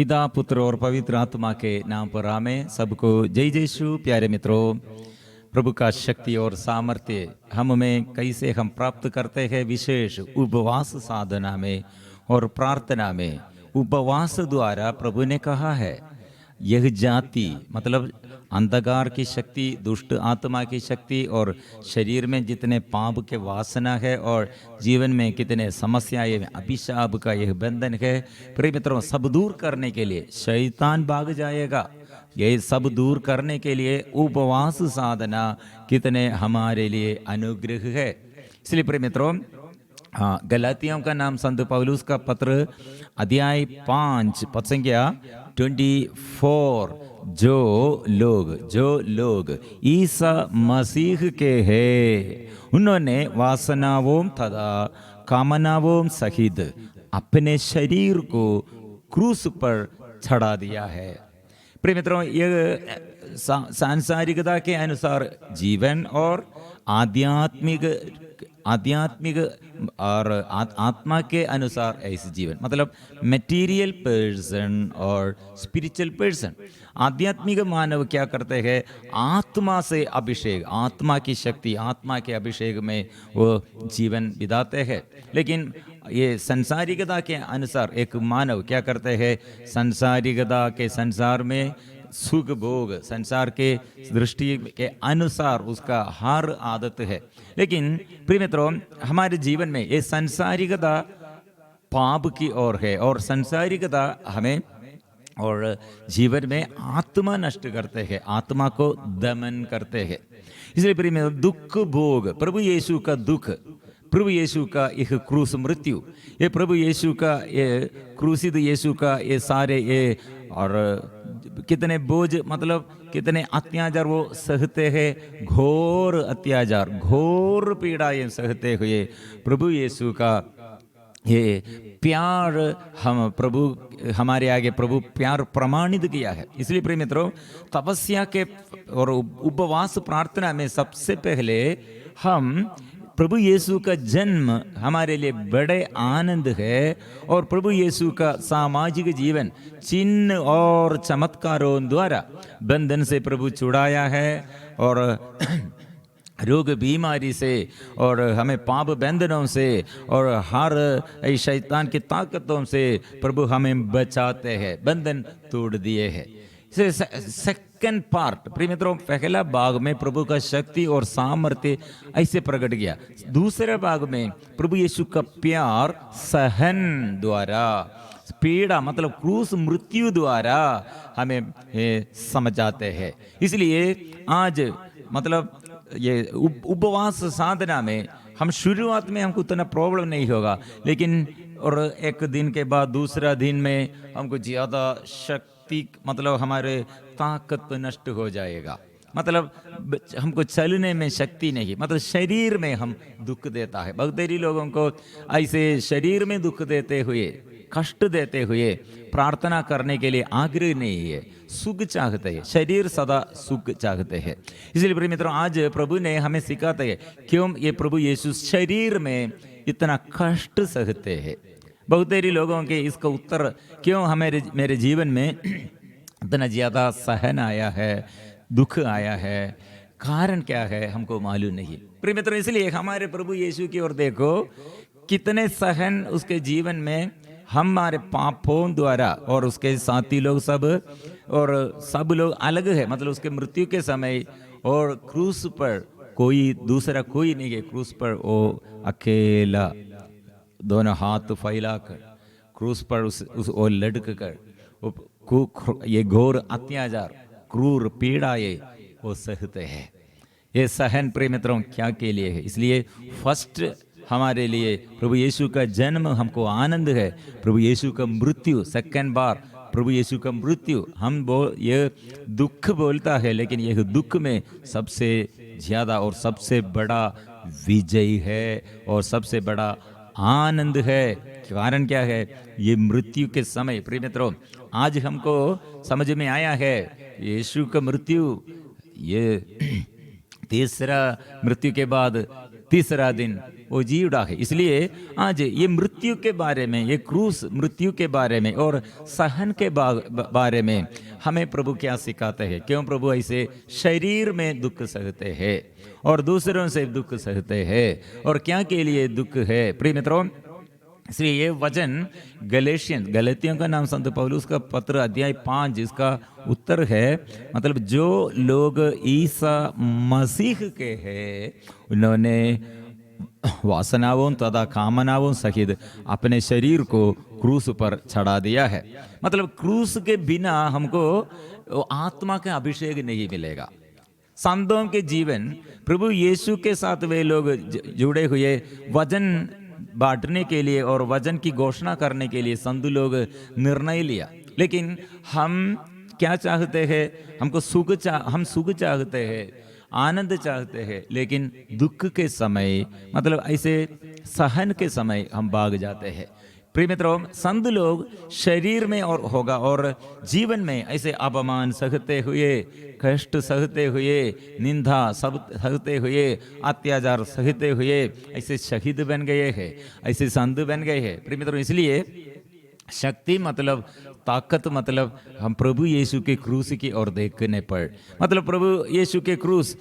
पिता पुत्र और पवित्र आत्मा के नाम पर आमें। सबको जय जय यीशु। प्यारे मित्रों, प्रभु का शक्ति और सामर्थ्य हम में कैसे हम प्राप्त करते हैं? विशेष उपवास साधना में और प्रार्थना में। उपवास द्वारा प्रभु ने कहा है, यह जाति मतलब अंधकार की शक्ति, दुष्ट आत्मा की शक्ति और शरीर में जितने पाप के वासना है और जीवन में कितने समस्याएं, अभिशाप का यह बंधन है, प्रिय मित्रों, सब दूर करने के लिए शैतान भाग जाएगा। ये सब दूर करने के लिए उपवास साधना कितने हमारे लिए अनुग्रह है। इसलिए प्रिय मित्रों, हाँ, गलातियों का नाम संत पौलुस का पत्र अध्याय 5 पद संख्या 24, जो लोग ईसा मसीह के हैं, उन्होंने वासनाओं तथा कामनाओं सहित अपने शरीर को क्रूस पर चढ़ा दिया है। प्रिय मित्रों, यह सांसारिकता के अनुसार जीवन और आध्यात्मिक और आत्मा के अनुसार ऐसे जीवन, मतलब मटेरियल पर्सन और स्पिरिचुअल पर्सन। आध्यात्मिक मानव क्या करते हैं? आत्मा से अभिषेक, आत्मा की शक्ति, आत्मा के अभिषेक में वो जीवन बिताते हैं। लेकिन ये संसारिकता के अनुसार एक मानव क्या करते हैं? संसारिकता के संसार में सुख भोग, संसार के दृष्टि के अनुसार उसका हर आदत है। लेकिन प्रिय मित्रों, हमारे जीवन में ये संसारिकता पाप की ओर है और संसारिकता हमें और जीवन में आत्मा नष्ट करते हैं, आत्मा को दमन करते हैं। इसलिए प्रिय मित्रों, दुख भोग, प्रभु यीशु का दुख, प्रभु यीशु का यह क्रूस मृत्यु, ये प्रभु यीशु का ये क्रूसित यीशु का ये सारे ये और कितने बोझ, मतलब कितने अत्याचार वो सहते हैं, घोर अत्याचार, घोर पीड़ा ये सहते हुए प्रभु यीशु का ये प्यार हम प्रभु हमारे आगे प्रभु प्यार प्रमाणित किया है। इसलिए प्रिय मित्रों, तपस्या के और उपवास प्रार्थना में सबसे पहले हम प्रभु यीशु का जन्म हमारे लिए बड़े आनंद है और प्रभु यीशु का सामाजिक जीवन चिन्ह और चमत्कारों द्वारा बंधन से प्रभु छुड़ाया है और रोग बीमारी से और हमें पाप बंधनों से और हर शैतान की ताकतों से प्रभु हमें बचाते हैं, बंधन तोड़ दिए हैं। सेकंड पार्ट, प्रिय मित्रों, पहला भाग में प्रभु का शक्ति और सामर्थ्य ऐसे प्रकट किया। दूसरे भाग में प्रभु यीशु का प्यार सहन द्वारा, पीड़ा मतलब क्रूस मृत्यु द्वारा हमें समझाते हैं। इसलिए आज मतलब ये उपवास साधना में हम शुरुआत में हमको उतना प्रॉब्लम नहीं होगा, लेकिन और एक दिन के बाद दूसरा दिन में हमको ज़्यादा शक्ति, मतलब हमारे ताकत नष्ट हो जाएगा, मतलब हमको चलने में शक्ति नहीं, मतलब शरीर में हम दुख देता है। बहुत देरी लोगों को ऐसे शरीर में दुख देते हुए, कष्ट देते हुए प्रार्थना करने के लिए आग्रह नहीं है, सुख चाहते हैं, शरीर सदा सुख चाहते हैं। इसलिए प्रिय मित्रों, आज प्रभु ने हमें सिखाते हैं क्यों ये प्रभु यीशु शरीर में इतना कष्ट सहते हैं। बहुत देरी लोगों के इसका उत्तर क्यों हमें मेरे जीवन में इतना ज़्यादा सहन आया है, दुख आया है, कारण क्या है हमको मालूम नहीं। प्रिय मित्रों, इसलिए हमारे प्रभु यीशु की ओर देखो, कितने सहन उसके जीवन में हमारे पापों द्वारा, और उसके साथी लोग सब लोग अलग है, मतलब उसके मृत्यु के समय और क्रूस पर कोई दूसरा कोई नहीं है, क्रूस पर वो अकेला दोनों हाथ फैलाकर क्रूस पर वो लटक कर ये घोर अत्याचार, क्रूर पीड़ा ये वो सहते हैं। ये सहन प्रिय मित्रों क्या के लिए है? इसलिए फर्स्ट हमारे लिए प्रभु यीशु का जन्म हमको आनंद है, प्रभु यीशु का मृत्यु सेकंड बार, प्रभु यीशु का मृत्यु हम ये दुख बोलता है, लेकिन यह दुख में सबसे ज़्यादा और सबसे बड़ा विजय है और सबसे बड़ा आनंद है। कारण क्या है? ये मृत्यु के समय प्रिय मित्रों आज हमको समझ में आया है, यीशु का मृत्यु ये तीसरा मृत्यु के बाद तीसरा दिन वो जी उड़ा है। इसलिए आज ये मृत्यु के बारे में, ये क्रूस मृत्यु के बारे में और सहन के बारे में हमें प्रभु क्या सिखाते हैं, क्यों प्रभु ऐसे शरीर में दुख सहते हैं और दूसरों से दुख सहते हैं और क्या के लिए दुख है। प्रिय मित्रों, इसलिए ये वचन गलतियों का नाम संत पौलुस का पत्र अध्याय 5 जिसका उत्तर है, मतलब जो लोग ईसा मसीह के हैं उन्होंने वासनाओं तथा कामनाओं सहित अपने शरीर को क्रूस पर चढ़ा दिया है। मतलब क्रूस के बिना हमको आत्मा का अभिषेक नहीं मिलेगा। संतों के जीवन, प्रभु यीशु के साथ वे लोग जुड़े हुए वजन बांटने के लिए और वजन की घोषणा करने के लिए संत लोग निर्णय लिया। लेकिन हम क्या चाहते हैं, हम सुख चाहते हैं, आनंद चाहते हैं, लेकिन दुख के समय, मतलब ऐसे सहन के समय हम भाग जाते हैं। प्रिय मित्रों, संत लोग शरीर में और होगा और जीवन में ऐसे अपमान सहते हुए, कष्ट सहते हुए, निंदा सब सहते हुए, अत्याचार सहते हुए ऐसे शहीद बन गए हैं, ऐसे संत बन गए हैं। प्रिय मित्रों, इसलिए शक्ति मतलब ताकत, मतलब हम प्रभु यीशु के क्रूस की ओर देखने पर, मतलब प्रभु यीशु के क्रूस,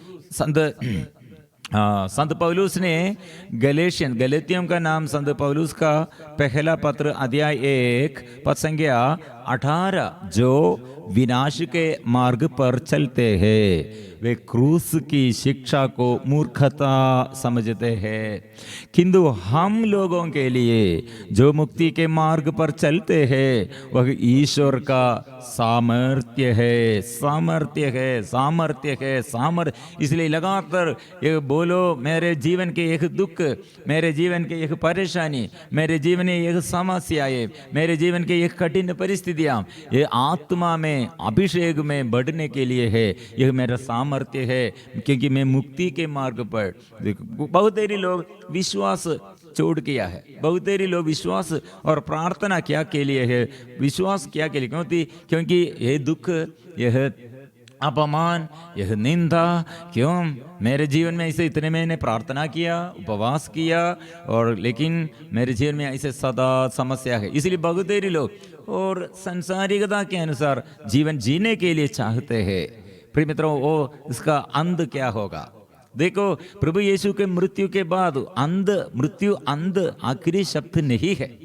संत पौलुस ने गलेतियों का नाम संत पौलुस का पहला पत्र अध्याय 1 पद संख्या 18, जो विनाश के मार्ग पर चलते हैं वे क्रूस की शिक्षा को मूर्खता समझते हैं, किंतु हम लोगों के लिए जो मुक्ति के मार्ग पर चलते हैं वह ईश्वर का सामर्थ्य है, सामर्थ्य है, सामर्थ्य है, सामर्थ्य। इसलिए लगातार ये बोलो, मेरे जीवन के एक दुख, मेरे जीवन के एक परेशानी, मेरे जीवन में एक समस्याएं, मेरे जीवन के एक कठिन परिस्थितियां, ये आत्मा में अभिषेक में बढ़ने के लिए है, यह मेरा सामर्थ्य है, क्योंकि मैं मुक्ति के मार्ग पर। बहुत देरी लोग विश्वास छोड़ किया है, बहुत देरी लोग विश्वास और प्रार्थना क्या के लिए है, विश्वास क्या के लिए, क्योंकि यह दुख, यह अपमान, यह निंदा, क्यों मेरे जीवन में ऐसे इतने मैंने प्रार्थना किया, उपवास किया, और लेकिन मेरे जीवन में ऐसे सदा समस्या है। इसलिए बहुत देरी लोग और संसारिकता के अनुसार जीवन जीने के लिए चाहते हैं। प्रिय मित्रों, वो इसका अंत क्या होगा? देखो, प्रभु यीशु के मृत्यु के बाद मृत्यु आखिरी शब्द नहीं है,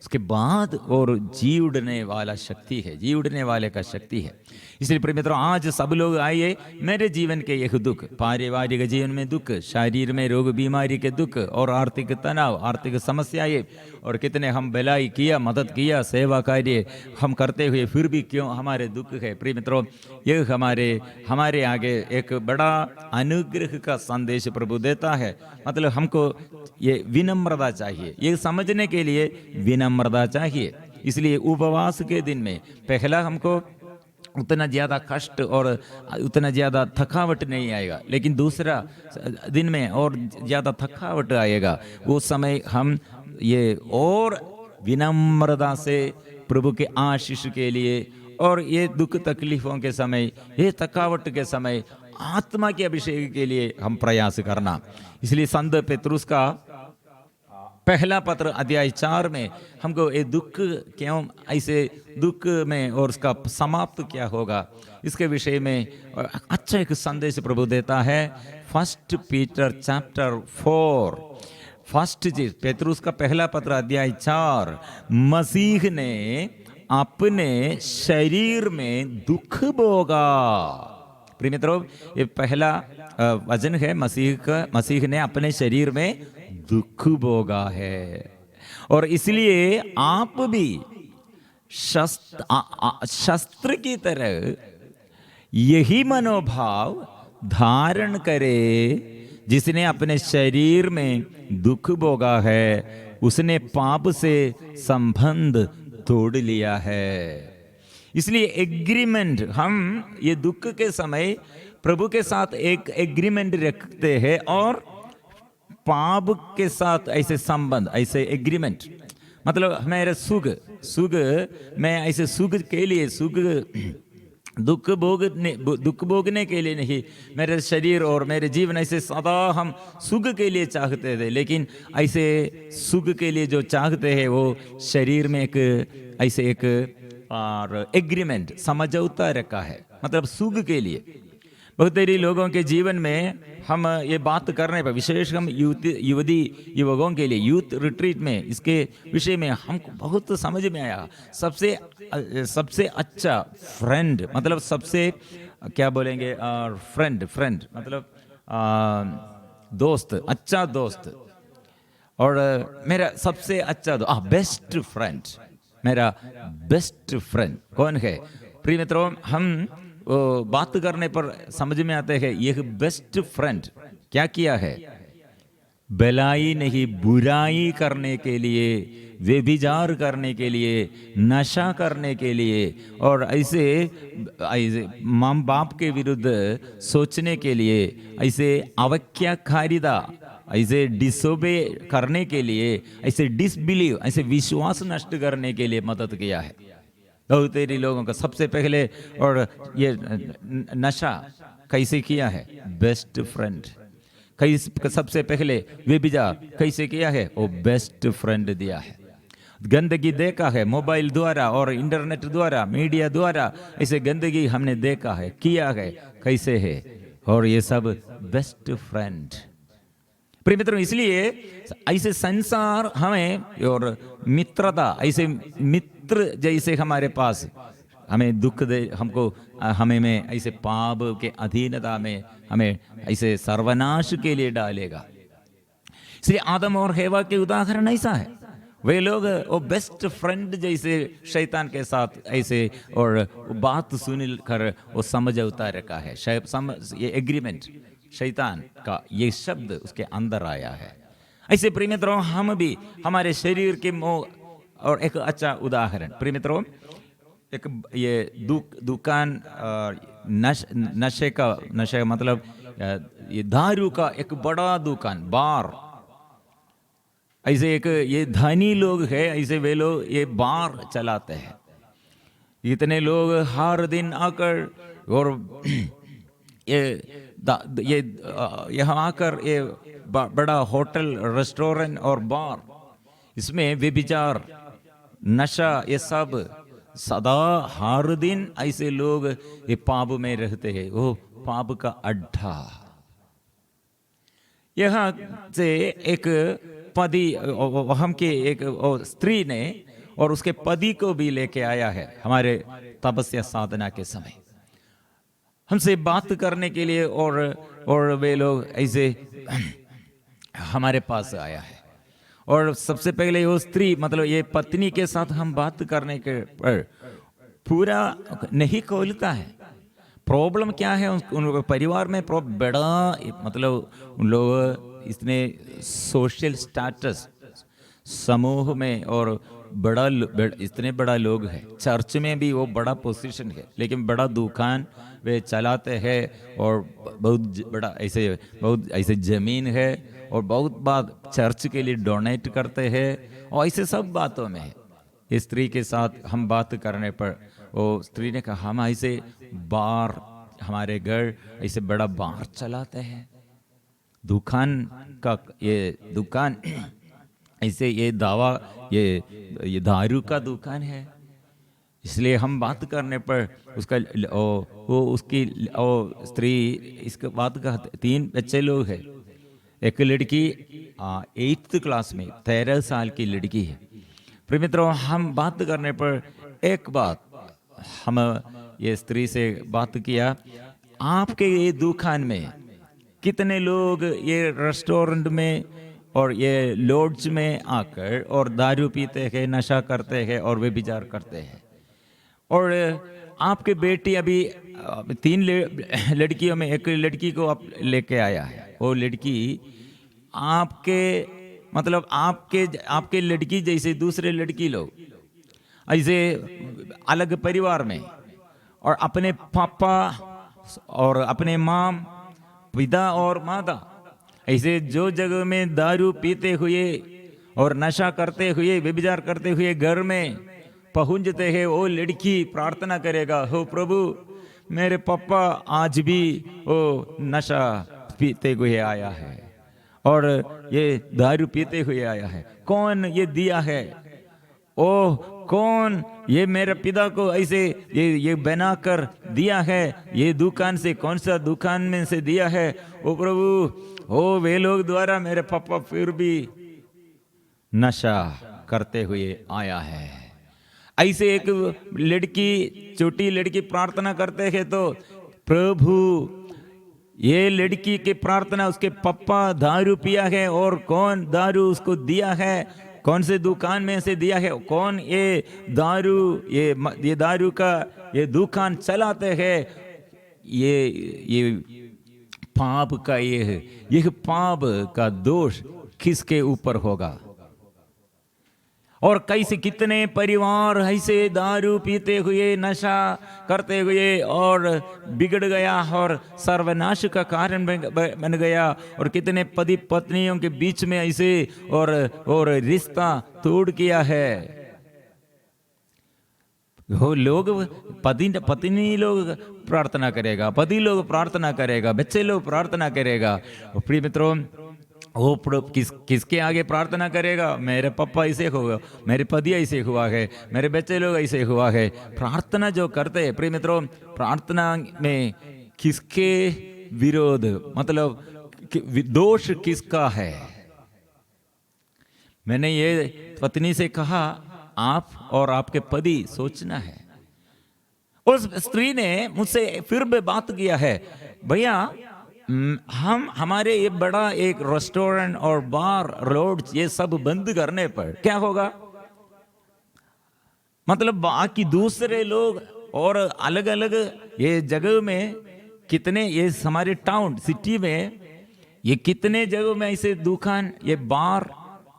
उसके बाद और जी उड़ने वाला शक्ति है, जी उड़ने वाले का शक्ति है। इसलिए प्रिय मित्रों, आज सब लोग आइए, मेरे जीवन के यह दुख, पारिवारिक जीवन में दुख, शरीर में रोग बीमारी के दुख और आर्थिक तनाव, आर्थिक समस्याएं, और कितने हम भलाई किया, मदद किया, सेवा कार्य हम करते हुए फिर भी क्यों हमारे दुख है। प्रिय मित्रों, यह हमारे आगे एक बड़ा अनुग्रह का संदेश प्रभु देता है। मतलब हमको ये विनम्रता चाहिए, ये समझने के लिए विनम्रता चाहिए। इसलिए उपवास के दिन में पहला हमको उतना ज़्यादा कष्ट और उतना ज़्यादा थकावट नहीं आएगा, लेकिन दूसरा दिन में और ज़्यादा थकावट आएगा। उस समय हम ये और विनम्रता से प्रभु के आशीष के लिए, और ये दुख तकलीफों के समय, ये थकावट के समय आत्मा के अभिषेक के लिए हम प्रयास करना। इसलिए संत पेतरुस का पहला पत्र अध्याय 4 में हमको ये दुख क्यों, ऐसे दुख में और उसका समाप्त क्या होगा, इसके विषय में अच्छा एक संदेश प्रभु देता है। 1 पीटर चैप्टर 4, फर्स्ट चीज, पेतरुस का पहला पत्र अध्याय 4, मसीह ने अपने शरीर में दुख भोगा। प्रिय मित्रों, ये पहला वचन है, मसीह ने अपने शरीर में दुख भोगा है, और इसलिए आप भी शस्त्र की तरह यही मनोभाव धारण करे। जिसने अपने शरीर में दुख भोगा है उसने पाप से संबंध तोड़ लिया है। इसलिए एग्रीमेंट, हम ये दुख के समय प्रभु के साथ एक एग्रीमेंट रखते हैं, और पाप के साथ ऐसे संबंध, ऐसे एग्रीमेंट, मतलब मेरे सुख मैं ऐसे सुख के लिए, सुख दुख भोगने के लिए नहीं, मेरे शरीर और मेरे जीवन ऐसे सदा हम सुख के लिए चाहते थे, लेकिन ऐसे सुख के लिए जो चाहते हैं वो शरीर में एक ऐसे एक और एग्रीमेंट समझौता रखा है, मतलब सुख के लिए। बहुत सारे लोगों के जीवन में हम ये बात करने पर, विशेष हम युवती युवकों के लिए यूथ रिट्रीट में इसके विषय में हमको बहुत समझ में आया। सबसे अच्छा फ्रेंड मतलब सबसे क्या बोलेंगे, फ्रेंड मतलब दोस्त, अच्छा दोस्त। और मेरा सबसे अच्छा बेस्ट फ्रेंड, मेरा बेस्ट फ्रेंड कौन है? प्रिय मित्रों, हम बात करने पर समझ में आते हैं यह बेस्ट फ्रेंड क्या किया है। भलाई नहीं, बुराई करने के लिए, व्यभिचार करने के लिए, नशा करने के लिए और ऐसे माँ बाप के विरुद्ध सोचने के लिए, ऐसे अवज्ञाकारिता, ऐसे डिसोबे करने के लिए, ऐसे डिसबिलीव, ऐसे विश्वास नष्ट करने के लिए मदद किया है बहुत तेरी लोगों का। सबसे पहले और ये नशा कैसे किया है? Best friend. सबसे पहले व्यभिचार कैसे किया है? वो बेस्ट फ्रेंड दिया है। गंदगी देखा है मोबाइल द्वारा और इंटरनेट द्वारा, मीडिया द्वारा, ऐसे गंदगी हमने देखा है, किया है, कैसे है, और ये सब बेस्ट फ्रेंड। प्रिय मित्रों, इसलिए ऐसे संसार हमें और मित्रता, ऐसे मित्र जैसे हमारे पास हमें दुख दे, हमको हमें में ऐसे पाप के अधीनता में हमें ऐसे सर्वनाश के लिए डालेगा। इसलिए आदम और हेवा के उदाहरण ऐसा है। वे लोग वो बेस्ट फ्रेंड जैसे शैतान के साथ ऐसे और बात सुन कर वो समझौता रखा है। ये एग्रीमेंट शैतान का ये शब्द उसके अंदर आया है। ऐसे प्रिय मित्रों, हम भी हमारे शरीर के मोह, और एक अच्छा उदाहरण प्रिय मित्रों, एक ये दुकान नशे मतलब ये दारू का एक बड़ा दुकान, बार। ऐसे एक ये धनी लोग हैं, ऐसे वे लोग ये बार चलाते हैं। इतने लोग हर दिन आकर और ये यहाँ आकर ये बड़ा होटल, रेस्टोरेंट और बार, इसमें व्यभिचार, नशा, ये सब सदा हर दिन ऐसे लोग ये पाप में रहते हैं। वो पाप का अड्डा। यहाँ से एक पति हम के एक स्त्री ने और उसके पति को भी लेके आया है हमारे तपस्या साधना के समय, हमसे बात करने के लिए, और वे लोग ऐसे हमारे पास आया है। और सबसे पहले वो स्त्री मतलब ये पत्नी के साथ हम बात करने के पर पूरा नहीं खोलता है। प्रॉब्लम क्या है उन परिवार में? बड़ा मतलब उन लोग इतने सोशल स्टेटस समूह में और इतने बड़ा लोग हैं। चर्च में भी वो बड़ा पोजीशन है, लेकिन बड़ा दुकान वे चलाते हैं और बहुत बड़ा ऐसे जमीन है और बहुत बात चर्च के लिए डोनेट करते हैं और ऐसे सब बातों में है। इस स्त्री के साथ हम बात करने पर वो स्त्री ने कहा हम ऐसे बार, हमारे घर ऐसे बड़ा बार चलाते हैं, दुकान का ये दुकान ऐसे ये दावा ये दारू का दुकान है। इसलिए हम बात करने पर उसका उसकी स्त्री इसके बात का 3 बच्चे लोग हैं। एक लड़की 8th क्लास में 13 साल की लड़की है। प्रिय मित्रों, हम बात करने पर एक बात हम ये स्त्री से बात किया, आपके ये दुकान में कितने लोग ये रेस्टोरेंट में और ये लॉज में आकर और दारू पीते हैं, नशा करते हैं और व्यभिचार करते हैं। और आपके बेटी अभी 3 लड़कियों में एक लड़की को आप लेके आया है। वो लड़की आपके मतलब आपके लड़की जैसे दूसरे लड़की लोग ऐसे अलग परिवार में और अपने पापा और अपने माँ, पिता और माता ऐसे जो जगह में दारू पीते हुए और नशा करते हुए, व्यभिचार करते हुए घर में पहुंचते हैं, वो लड़की प्रार्थना करेगा, हो प्रभु मेरे पापा आज भी वो नशा पीते हुए आया है और ये दारू पीते हुए आया है, कौन ये दिया है? ओ कौन ये मेरे पिता को ऐसे ये बनाकर दिया है? ये दुकान से, कौन सा दुकान में से दिया है? ओ प्रभु, ओ वे लोग द्वारा मेरे पापा फिर भी नशा करते हुए आया है। ऐसे एक लड़की, छोटी लड़की प्रार्थना करते हैं तो प्रभु ये लड़की की प्रार्थना, उसके पापा दारू पिया है और कौन दारू उसको दिया है, कौन से दुकान में से दिया है, कौन ये दारू ये दारू का ये दुकान चलाते हैं, ये पाप का ये पाप का दोष किसके ऊपर होगा? और कैसे कितने परिवार ऐसे दारू पीते हुए, नशा करते हुए और बिगड़ गया और सर्वनाश का कारण बन गया, और कितने पति पत्नियों के बीच में ऐसे और रिश्ता तोड़ किया है। वो लोग पत्नी लोग प्रार्थना करेगा, पति लोग प्रार्थना करेगा, बच्चे लोग प्रार्थना करेगा। प्रिय मित्रों, वो किसके आगे प्रार्थना करेगा? मेरे पापा ऐसे होगा, मेरे पति ऐसे हुआ है, मेरे बच्चे लोग ऐसे हुआ है। प्रार्थना जो करते हैं प्रिय मित्रों, प्रार्थना में किसके विरोध, मतलब दोष किसका है? मैंने ये पत्नी से कहा, आप और आपके पति सोचना है। उस स्त्री ने मुझसे फिर भी बात किया है, भैया हमारे ये बड़ा एक रेस्टोरेंट और बार रोड ये सब बंद करने पर क्या होगा? मतलब बाकी दूसरे लोग और अलग अलग ये जगह में कितने, ये हमारे टाउन सिटी में ये कितने जगह में ऐसे दुकान, ये बार,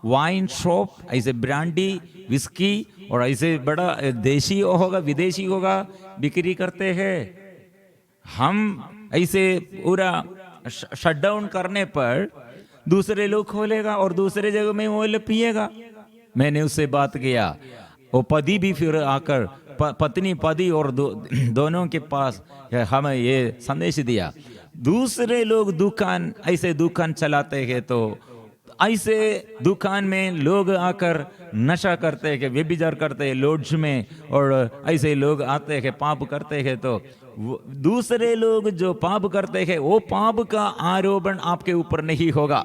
वाइन शॉप, ऐसे ब्रांडी, विस्की और ऐसे बड़ा देशी होगा विदेशी होगा बिक्री करते हैं। हम ऐसे पूरा शट डाउन करने पर दूसरे लोग खोलेगा और दूसरे जगह में वो पिएगा। मैंने उससे बात किया, वो पति भी फिर आकर पत्नी पति और दोनों के पास हमें ये संदेश दिया, दूसरे लोग दुकान ऐसे दुकान चलाते हैं तो ऐसे दुकान में लोग आकर नशा करते हैं, व्यभिचार करते हैं लॉज में, और ऐसे लोग आते हैं पाप करते हैं, तो दूसरे लोग जो पाप करते हैं वो पाप का आरोपण आपके ऊपर नहीं होगा।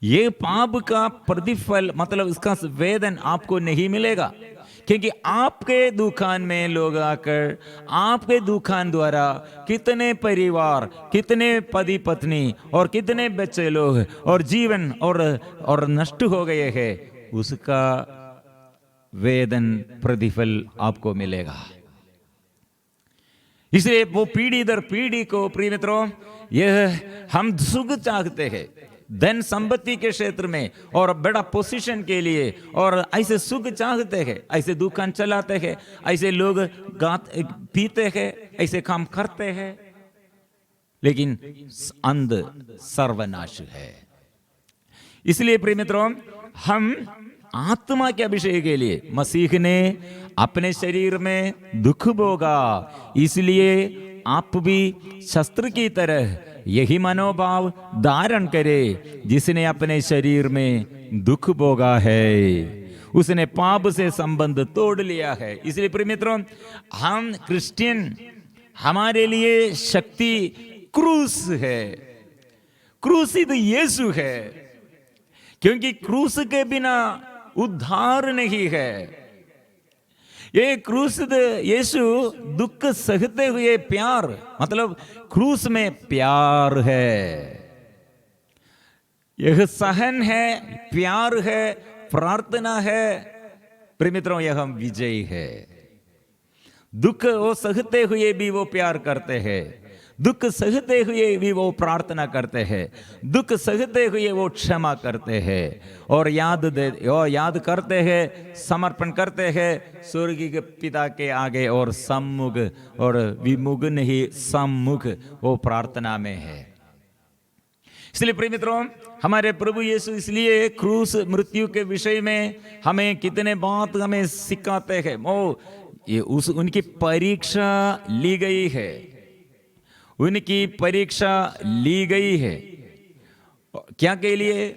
ये पाप का प्रतिफल, मतलब इसका वेदन आपको नहीं मिलेगा, क्योंकि आपके दुकान में लोग आकर आपके दुकान द्वारा कितने परिवार, कितने पति पत्नी और कितने बच्चे लोग और जीवन और नष्ट हो गए हैं, उसका वेदन प्रतिफल आपको मिलेगा। इसलिए वो पीढ़ी दर पीढ़ी को, प्रिय मित्रों, यह हम सुख चाहते हैं धन संपत्ति के क्षेत्र में और बड़ा पोजीशन के लिए, और ऐसे सुख चाहते हैं, ऐसे दुकान चलाते हैं, ऐसे लोग पीते हैं, ऐसे काम करते हैं, लेकिन अंध सर्वनाश है। इसलिए प्रिय मित्रों, हम आत्मा के अभिषेक के लिए मसीह ने अपने शरीर में दुख भोगा, इसलिए आप भी शस्त्र की तरह यही मनोभाव धारण करे, जिसने अपने शरीर में दुख भोगा है, उसने पाप से संबंध तोड़ लिया है। इसलिए प्रिय मित्रों, हम क्रिश्चियन, हमारे लिए शक्ति क्रूस है, क्रूसित यीशु है, क्योंकि क्रूस के बिना उद्धार नहीं है। ये क्रूस यीशु दुख सहते हुए प्यार, मतलब क्रूस में प्यार है, यह सहन है, प्यार है, प्रार्थना है। प्रिय मित्रों, यह हम विजयी है। दुख वो सहते हुए भी वो प्यार करते हैं, दुख सहते हुए भी वो प्रार्थना करते हैं, दुख सहते हुए वो क्षमा करते हैं और याद करते हैं, समर्पण करते हैं स्वर्गीय के पिता के आगे, और सम्मुख और विमुख नहीं, सम्मुख वो प्रार्थना में है। इसलिए प्रिय मित्रों, हमारे प्रभु यीशु इसलिए क्रूस मृत्यु के विषय में हमें कितने बात हमें सिखाते हैं। वो ये उनकी परीक्षा ली गई है, उनकी परीक्षा ली गई है। क्या के लिए?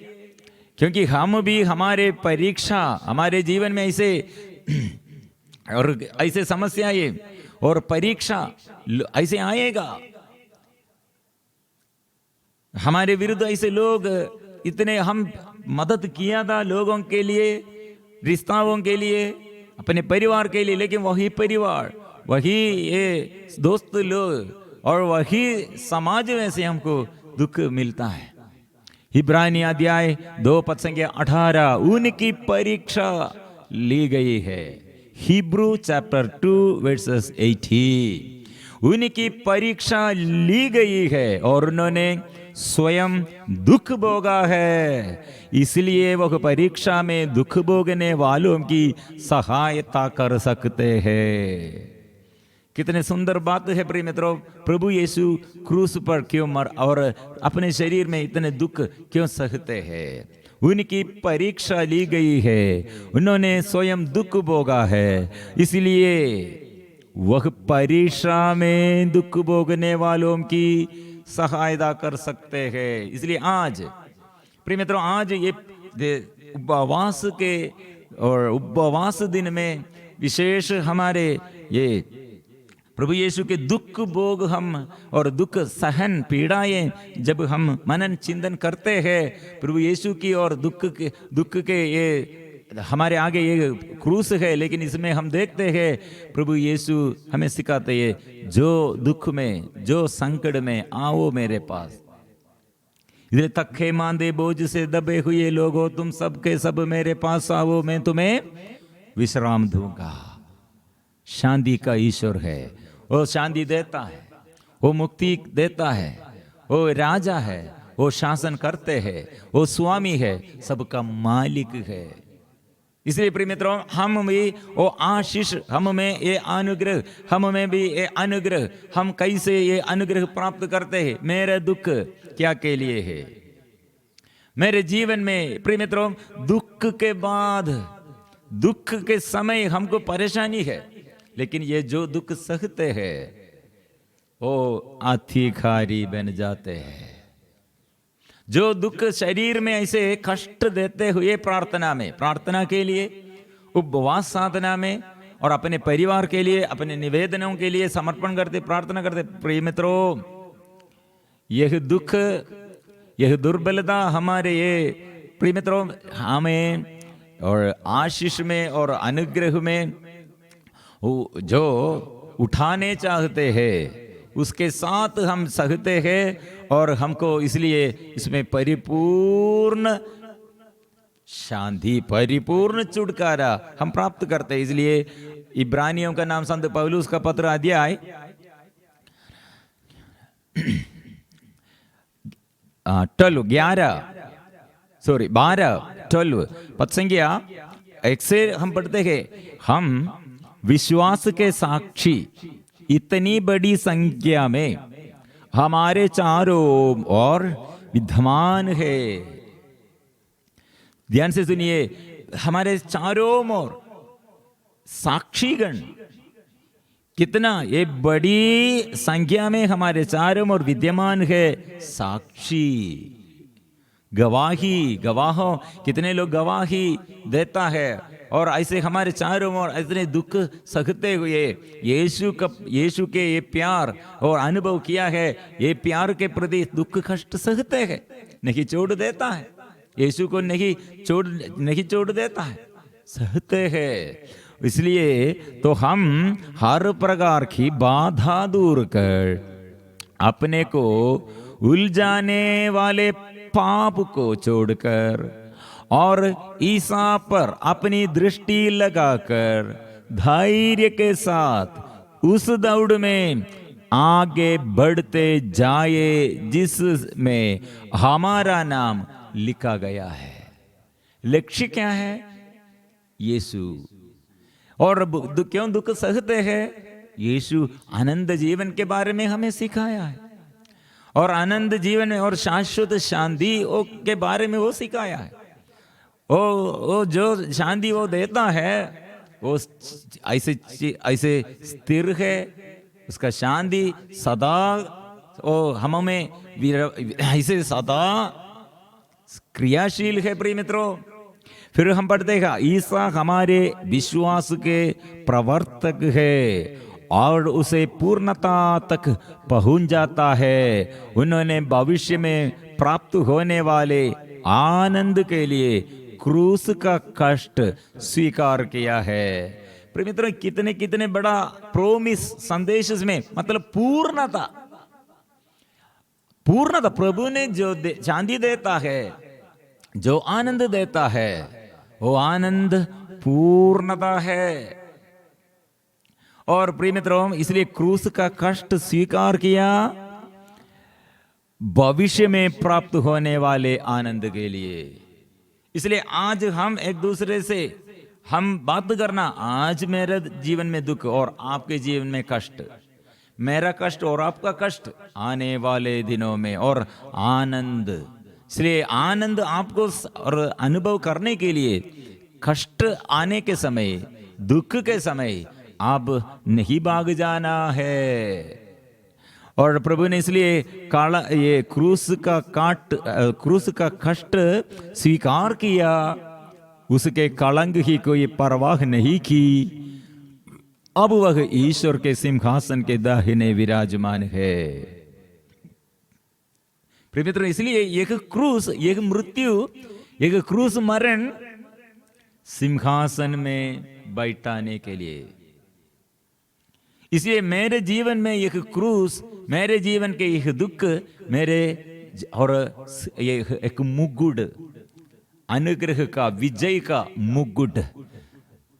क्योंकि हम भी हमारे परीक्षा, हमारे जीवन में ऐसे और ऐसे समस्याएं और परीक्षा ऐसे आएगा, हमारे विरुद्ध ऐसे लोग, इतने हम मदद किया था लोगों के लिए, रिश्ताओं के लिए, अपने परिवार के लिए, लेकिन वही परिवार, वही ये दोस्त लोग और वही समाज में से हमको दुख मिलता है। इब्रानी अध्याय 2 पद संख्या 18, उनकी परीक्षा ली गई है। हिब्रू चैप्टर 2 वर्सेस 18, उनकी परीक्षा ली गई है और उन्होंने स्वयं दुख भोगा है, इसलिए वह परीक्षा में दुख भोगने वालों की सहायता कर सकते हैं। कितने सुंदर बात है प्रिय मित्रों, प्रभु यीशु क्रूस पर क्यों मर और अपने शरीर में इतने दुख क्यों सहते हैं? उनकी परीक्षा ली गई है, उन्होंने स्वयं दुख भोगा है, इसलिए वह परीक्षा में दुख भोगने वालों की सहायता कर सकते हैं। इसलिए आज प्रिय मित्रों, आज ये उपवास के और उपवास दिन में विशेष हमारे ये प्रभु यीशु के दुख भोग हम और दुख सहन पीड़ाएं जब हम मनन चिंतन करते हैं प्रभु यीशु की, और दुख के ये हमारे आगे ये क्रूस है, लेकिन इसमें हम देखते हैं प्रभु यीशु हमें सिखाते हैं, जो दुख में, जो संकट में, आओ मेरे पास। इसलिए थके मांदे बोझ से दबे हुए लोगों, तुम सबके सब मेरे पास आओ, मैं तुम्हें विश्राम दूंगा। शांति का ईश्वर है, वो शांति देता है, वो मुक्ति देता है, वो राजा है, वो शासन करते हैं, वो स्वामी है, सबका मालिक है। इसलिए प्रिय मित्रों, हम भी वो आशीष, हम में ये अनुग्रह, हम में भी ये अनुग्रह, हम कैसे ये अनुग्रह प्राप्त करते हैं? मेरे दुख क्या के लिए है? मेरे जीवन में प्रिय मित्रों, दुख के बाद, दुख के समय हमको परेशानी है, लेकिन ये जो दुख सहते हैं वो आथिखारी बन जाते हैं। जो दुख शरीर में ऐसे कष्ट देते हुए प्रार्थना के लिए, उपवास साधना में और अपने परिवार के लिए, अपने निवेदनों के लिए समर्पण करते, प्रार्थना करते, प्रिय मित्रों, यह दुख, यह दुर्बलता हमारे ये प्रिय मित्रों हमें और आशीष में और अनुग्रह में जो उठाने चाहते हैं उसके साथ हम सहते हैं, और हमको इसलिए इसमें परिपूर्ण शांति, परिपूर्ण छुटकारा हम प्राप्त करते हैं। इसलिए इब्रानियों का नाम संत पौलुस का पत्र अध्याय 12 पद संख्या 1 से हम पढ़ते हैं, हम विश्वास के साक्षी इतनी बड़ी संख्या में हमारे चारों ओर विद्यमान है। ध्यान से सुनिए, हमारे चारों ओर साक्षीगण, कितना ये बड़ी संख्या में हमारे चारों ओर विद्यमान है। साक्षी, गवाही, गवाहों, कितने लोग गवाही देता है, और ऐसे हमारे चारों ओर इतने दुख सहते हुए यीशु के ये प्यार और अनुभव किया है, ये प्यार के प्रति दुख कष्ट सहते हैं, नहीं छोड़ देता है, यीशु को नहीं छोड़ देता है, सहते हैं। इसलिए तो हम हर प्रकार की बाधा दूर कर अपने को उलझाने वाले पाप को छोड़कर और ईसा पर अपनी दृष्टि लगाकर धैर्य के साथ उस दौड़ में आगे बढ़ते जाए जिसमें हमारा नाम लिखा गया है। लक्ष्य क्या है? यीशु। और क्यों दुख सहते हैं? यीशु आनंद जीवन के बारे में हमें सिखाया है, और आनंद जीवन में और शाश्वत शांति के बारे में वो सिखाया है। वो जो शांति वो देता है, वो ऐसे ऐसे स्थिर है, उसका शांति सदा ओ हम में ऐसे सदा क्रियाशील है। प्रिय मित्रों, फिर हम पढ़ते हैं ईसा हमारे विश्वास के प्रवर्तक है और उसे पूर्णता तक पहुंच जाता है। उन्होंने भविष्य में प्राप्त होने वाले आनंद के लिए क्रूस का कष्ट स्वीकार किया है। प्रिय मित्रों, कितने कितने बड़ा प्रोमिस संदेश में, मतलब पूर्णता, पूर्णता। प्रभु ने जो शांति देता है, जो आनंद देता है, वो आनंद पूर्णता है। और प्रिय मित्रों, इसलिए क्रूस का कष्ट स्वीकार किया भविष्य में प्राप्त होने वाले आनंद के लिए। इसलिए आज हम एक दूसरे से हम बात करना, आज मेरे जीवन में दुख और आपके जीवन में कष्ट, मेरा कष्ट और आपका कष्ट आने वाले दिनों में, और आनंद। इसलिए आनंद आपको और अनुभव करने के लिए कष्ट आने के समय, दुख के समय आप नहीं भाग जाना है। और प्रभु ने इसलिए काला ये क्रूस का कष्ट स्वीकार किया, उसके कलंक ही कोई परवाह नहीं की। अब वह ईश्वर के सिंहासन के दाहिने विराजमान है। प्रिय मित्रों, इसलिए एक क्रूस, एक मृत्यु, एक क्रूस मरण सिंहासन में बैठाने के लिए। इसलिए मेरे जीवन में एक क्रूस, मेरे जीवन के एक दुख, मेरे और एक मुकुट, अनुग्रह का, विजय का मुकुट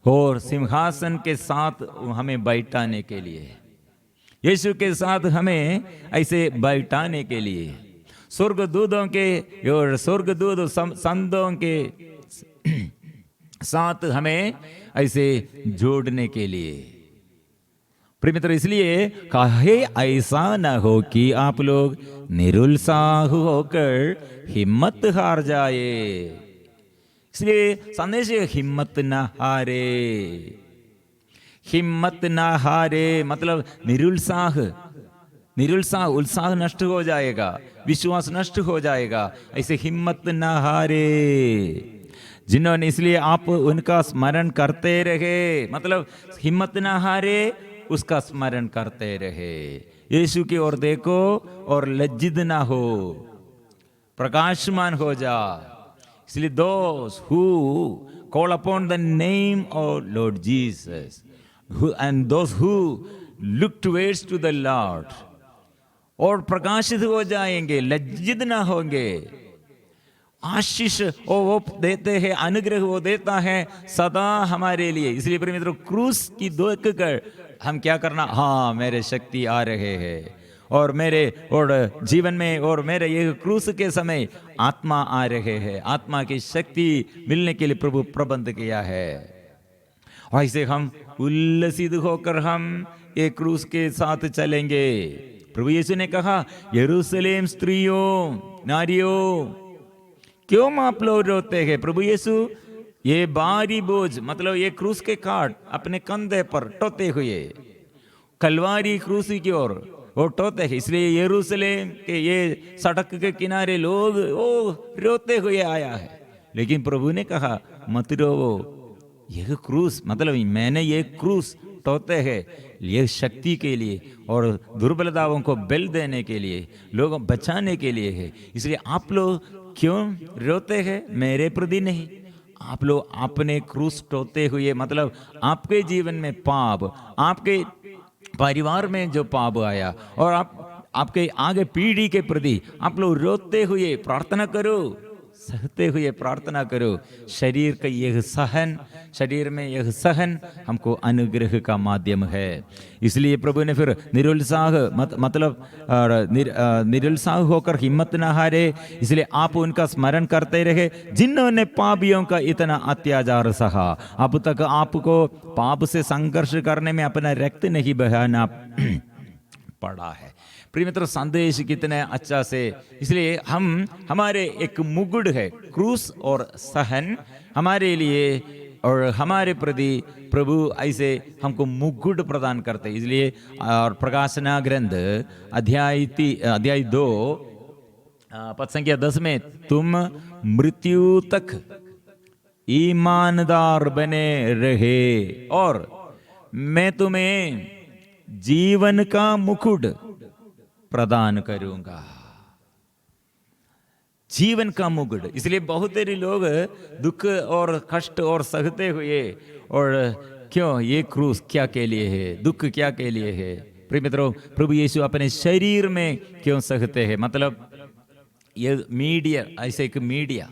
और सिंहासन के साथ हमें बैठाने के लिए, यीशु के साथ हमें ऐसे बैठाने के लिए, स्वर्गदूतों के और स्वर्गदूत संतों के साथ हमें ऐसे जोड़ने के लिए। प्रिय मित्र, इसलिए कहे ऐसा न हो कि आप लोग निरुत्साह होकर हिम्मत हार जाए। इसलिए संदेश हिम्मत न हारे, हिम्मत न हारे मतलब निरुत्साह, निरुत्साह, उत्साह नष्ट हो जाएगा, विश्वास नष्ट हो जाएगा। ऐसे हिम्मत न हारे, जिन्होंने, इसलिए आप उनका स्मरण करते रहे, मतलब हिम्मत न हारे, उसका स्मरण करते रहे। यीशु की ओर देखो और लज्जित ना हो, प्रकाशमान हो जा। इसलिए those who call upon the name of Lord Jesus, and those who look towards to the Lord, और प्रकाशित हो जाएंगे, लज्जित ना होंगे। आशीष वो देते हैं, अनुग्रह वो देता है सदा हमारे लिए। इसलिए प्रिय मित्रों, क्रूस की देख कर हम क्या करना, हाँ मेरे शक्ति आ रहे हैं, और मेरे और जीवन में और मेरे ये क्रूस के समय आत्मा आ रहे हैं, आत्मा की शक्ति मिलने के लिए प्रभु प्रबंध किया है। और ऐसे हम उल्लसित होकर हम एक क्रूस के साथ चलेंगे। प्रभु यीशु ने कहा, यरूशलेम स्त्रियों, नारियों, क्यों आप लोग रोते हैं? प्रभु यीशु ये भारी बोझ, मतलब ये क्रूस के काट अपने कंधे पर टोते हुए कलवारी क्रूसी की ओर वो टोते हैं। इसलिए यरूशलेम के ये सड़क के किनारे लोग वो रोते हुए आया है। लेकिन प्रभु ने कहा, मत रोवो, यह क्रूस, मतलब मैंने ये क्रूस टोते हैं ये शक्ति के लिए और दुर्बलताओं को बल देने के लिए, लोगों बचाने के लिए है। इसलिए आप लोग क्यों रोते हैं? मेरे प्रति नहीं, आप लोग अपने क्रूस टोते हुए, मतलब आपके जीवन में पाप, आपके परिवार में जो पाप आया और आपके आगे पीढ़ी के प्रति आप लोग रोते हुए प्रार्थना करो, सहते हुए प्रार्थना करो। शरीर का यह सहन, शरीर में यह सहन हमको अनुग्रह का माध्यम है। इसलिए प्रभु ने फिर निरुत्साह मतलब निरुत्साह होकर हिम्मत न हारे, इसलिए आप उनका स्मरण करते रहे जिन्होंने पापियों का इतना अत्याचार सहा। अब तक आपको पाप से संघर्ष करने में अपना रक्त नहीं बहाना पड़ा है। प्रिय मित्र, संदेश कितने अच्छा से, इसलिए हमारे एक मुकुट है, क्रूस और सहन हमारे लिए और हमारे प्रति प्रभु ऐसे हमको मुकुट प्रदान करते हैं। इसलिए और प्रकाशना ग्रंथ अध्याय 2 पद संख्या 10 में, तुम मृत्यु तक ईमानदार बने रहे और मैं तुम्हें जीवन का मुकुट प्रदान करूंगा। जीवन का मुकुट। इसलिए बहुत सारे लोग दुख और कष्ट और सहते हुए, और क्यों ये क्रूस क्या के लिए है, दुख क्या के लिए है। प्रिय मित्रों, प्रभु यीशु अपने शरीर में क्यों सहते हैं? मतलब ये मीडिया, ऐसे एक मीडिया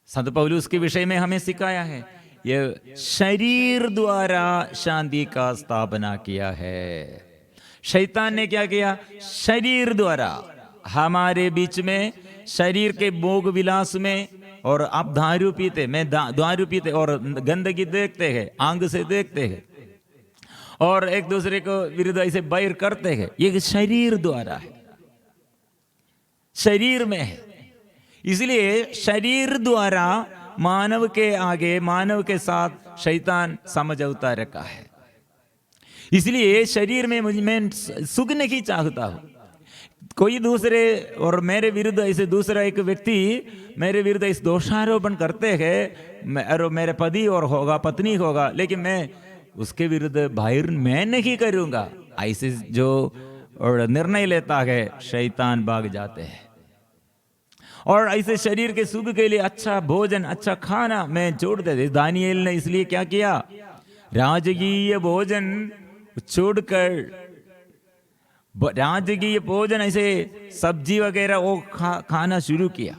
संत पौलुस के विषय में हमें सिखाया है, ये शरीर द्वारा शांति का स्थापना किया है। शैतान ने क्या किया? शरीर द्वारा हमारे बीच में, शरीर के भोग विलास में, और आप दारू पीते, मैं दारू पीते और गंदगी देखते हैं, आंग से देखते हैं और एक दूसरे को विरुद्ध ऐसे बैर करते हैं, ये शरीर द्वारा है, शरीर में है। इसलिए शरीर द्वारा मानव के आगे, मानव के साथ शैतान समझौता रखा है। इसलिए शरीर में मैं सुख नहीं चाहता हूं। कोई दूसरे और मेरे विरुद्ध ऐसे दूसरा एक व्यक्ति मेरे विरुद्ध इस दोषारोपण करते हैं, और मेरे पति और होगा, पत्नी होगा, लेकिन मैं उसके विरुद्ध बाहर मैं नहीं करूंगा, ऐसे जो और निर्णय लेता है शैतान भाग जाते हैं। और ऐसे शरीर के सुख के लिए अच्छा भोजन, अच्छा खाना मैं छोड़ देते। दानियेल ने इसलिए क्या किया? राजकीय भोजन छोड़कर, राजकीय भोजन ऐसे सब्जी वगैरह वो खाना शुरू किया।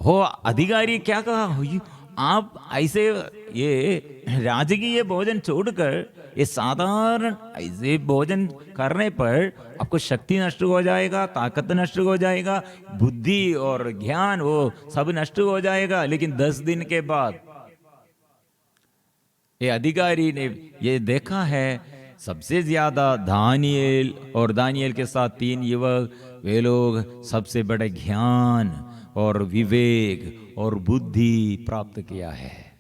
हो अधिकारी क्या कहा? आप ऐसे ये राजकीय भोजन छोड़कर ये साधारण ऐसे भोजन करने पर आपको शक्ति नष्ट हो जाएगा, ताकत नष्ट हो जाएगा, बुद्धि और ज्ञान वो सब नष्ट हो जाएगा। लेकिन 10 दिन के बाद ये अधिकारी ने ये देखा है, सबसे ज्यादा दानियेल और दानियेल के साथ 3 युवक, वे लोग सबसे बड़े ज्ञान और विवेक और बुद्धि प्राप्त किया है।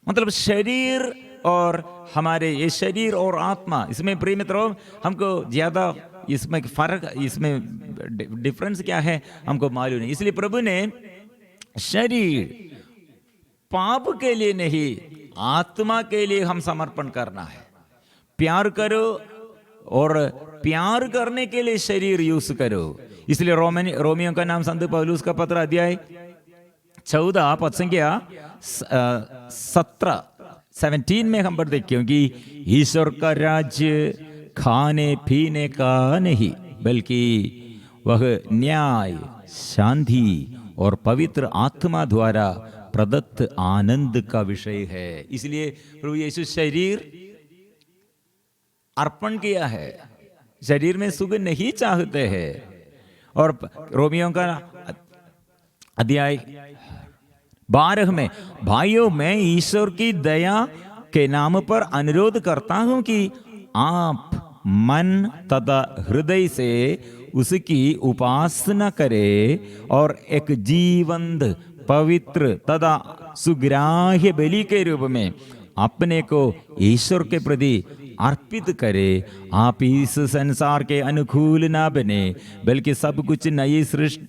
मतलब शरीर और हमारे ये शरीर और आत्मा, इसमें प्रिय मित्रों हमको ज्यादा इसमें फर्क, इसमें डिफरेंस क्या है हमको मालूम नहीं। इसलिए प्रभु ने शरीर पाप के लिए नहीं, आत्मा के लिए हम समर्पण करना है। प्यार करो और प्यार करने के लिए शरीर यूज करो। इसलिए रोमियो का नाम संत पौलुस का पत्र अध्याय 14 पद संख्या 17 में हम पढ़ते, क्योंकि ईश्वर का राज्य खाने पीने का नहीं, बल्कि वह न्याय, शांति और पवित्र आत्मा द्वारा प्रदत्त आनंद का विषय है। इसलिए प्रभु यीशु शरीर अर्पण किया है, शरीर में सुख नहीं चाहते हैं। और रोमियो का अध्याय 12 में, भाइयों मैं ईश्वर की दया के नाम पर अनुरोध करता हूं कि आप मन तथा हृदय से उसकी उपासना करें और एक जीवंत, पवित्र तथा सुग्राह्य बलि के रूप में अपने को ईश्वर के प्रति अर्पित करे। आप इस संसार के अनुकूल ना बने, बल्कि सब कुछ नई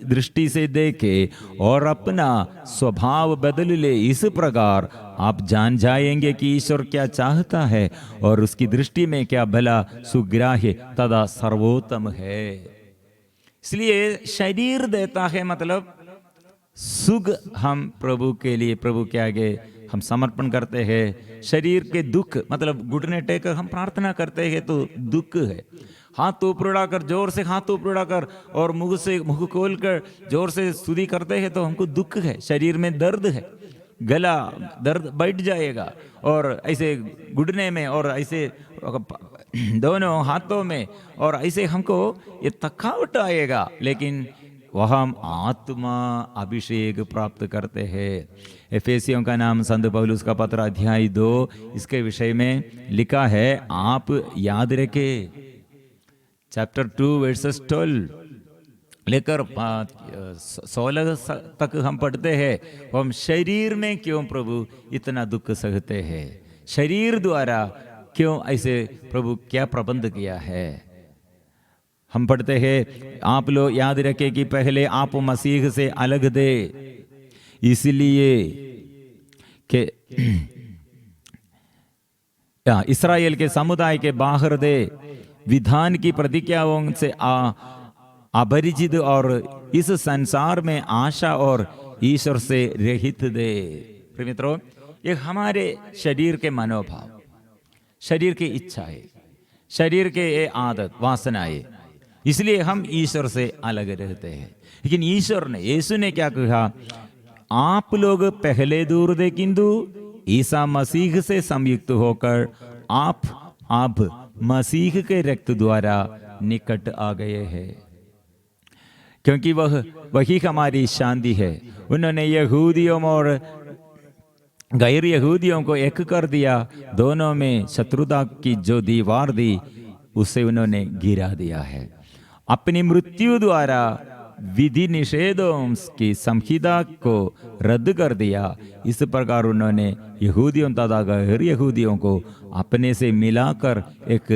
दृष्टि से देखे और अपना स्वभाव बदल ले। इस प्रकार आप जान जाएंगे कि ईश्वर क्या चाहता है और उसकी दृष्टि में क्या भला, सुग्राह्य तथा सर्वोत्तम है। इसलिए शरीर देता है, मतलब सुख हम प्रभु के लिए, प्रभु के आगे हम समर्पण करते हैं। शरीर के दुख, मतलब घुटने टेक हम प्रार्थना करते हैं तो दुख है। हाथ ऊपर उड़ाकर, जोर से हाथ ऊपर उड़ाकर और मुंह से मुंह खोल कर जोर से स्तुति करते हैं तो हमको दुख है, शरीर में दर्द है, गला दर्द बैठ जाएगा, और ऐसे घुटने में और ऐसे दोनों हाथों में, और ऐसे हमको ये थकावट आएगा। लेकिन वह हम आत्मा अभिषेक प्राप्त करते हैं। एफेसियों का नाम संत पौलुस का पत्र अध्याय 2 इसके विषय में लिखा है, आप याद रखें, चैप्टर 2 वर्सेस 12, लेकर 16 तक हम पढ़ते हैं, हम शरीर में क्यों प्रभु इतना दुख सहते हैं, शरीर द्वारा क्यों ऐसे प्रभु क्या प्रबंध किया है। हम पढ़ते हैं, आप लोग याद रखें कि पहले आप मसीह से अलग थे, इसलिए कि इस्राएल के समुदाय के बाहर थे, विधान की प्रतिज्ञाओं से अपरिचित और इस संसार में आशा और ईश्वर से रहित थे। प्रिय मित्रों, ये हमारे शरीर के मनोभाव, शरीर की इच्छाएं, शरीर के ये आदत वासनाएं, इसलिए हम ईश्वर से अलग रहते हैं। लेकिन ईश्वर ने, यीशु ने क्या कहा, आप लोग पहले दूर थे किंतु ईसा मसीह से संयुक्त होकर आप अब मसीह के रक्त द्वारा निकट आ गए हैं, क्योंकि वही हमारी शांति है। उन्होंने यहूदियों और गैर यहूदियों को एक कर दिया, दोनों में शत्रुता की जो दीवार थी उसे उन्होंने गिरा दिया है। अपनी मृत्यु द्वारा विधि निषेधों की संहिता को रद्द कर दिया। इस प्रकार उन्होंने यहूदियों तथा गैर यहूदियों को अपने से मिलाकर एक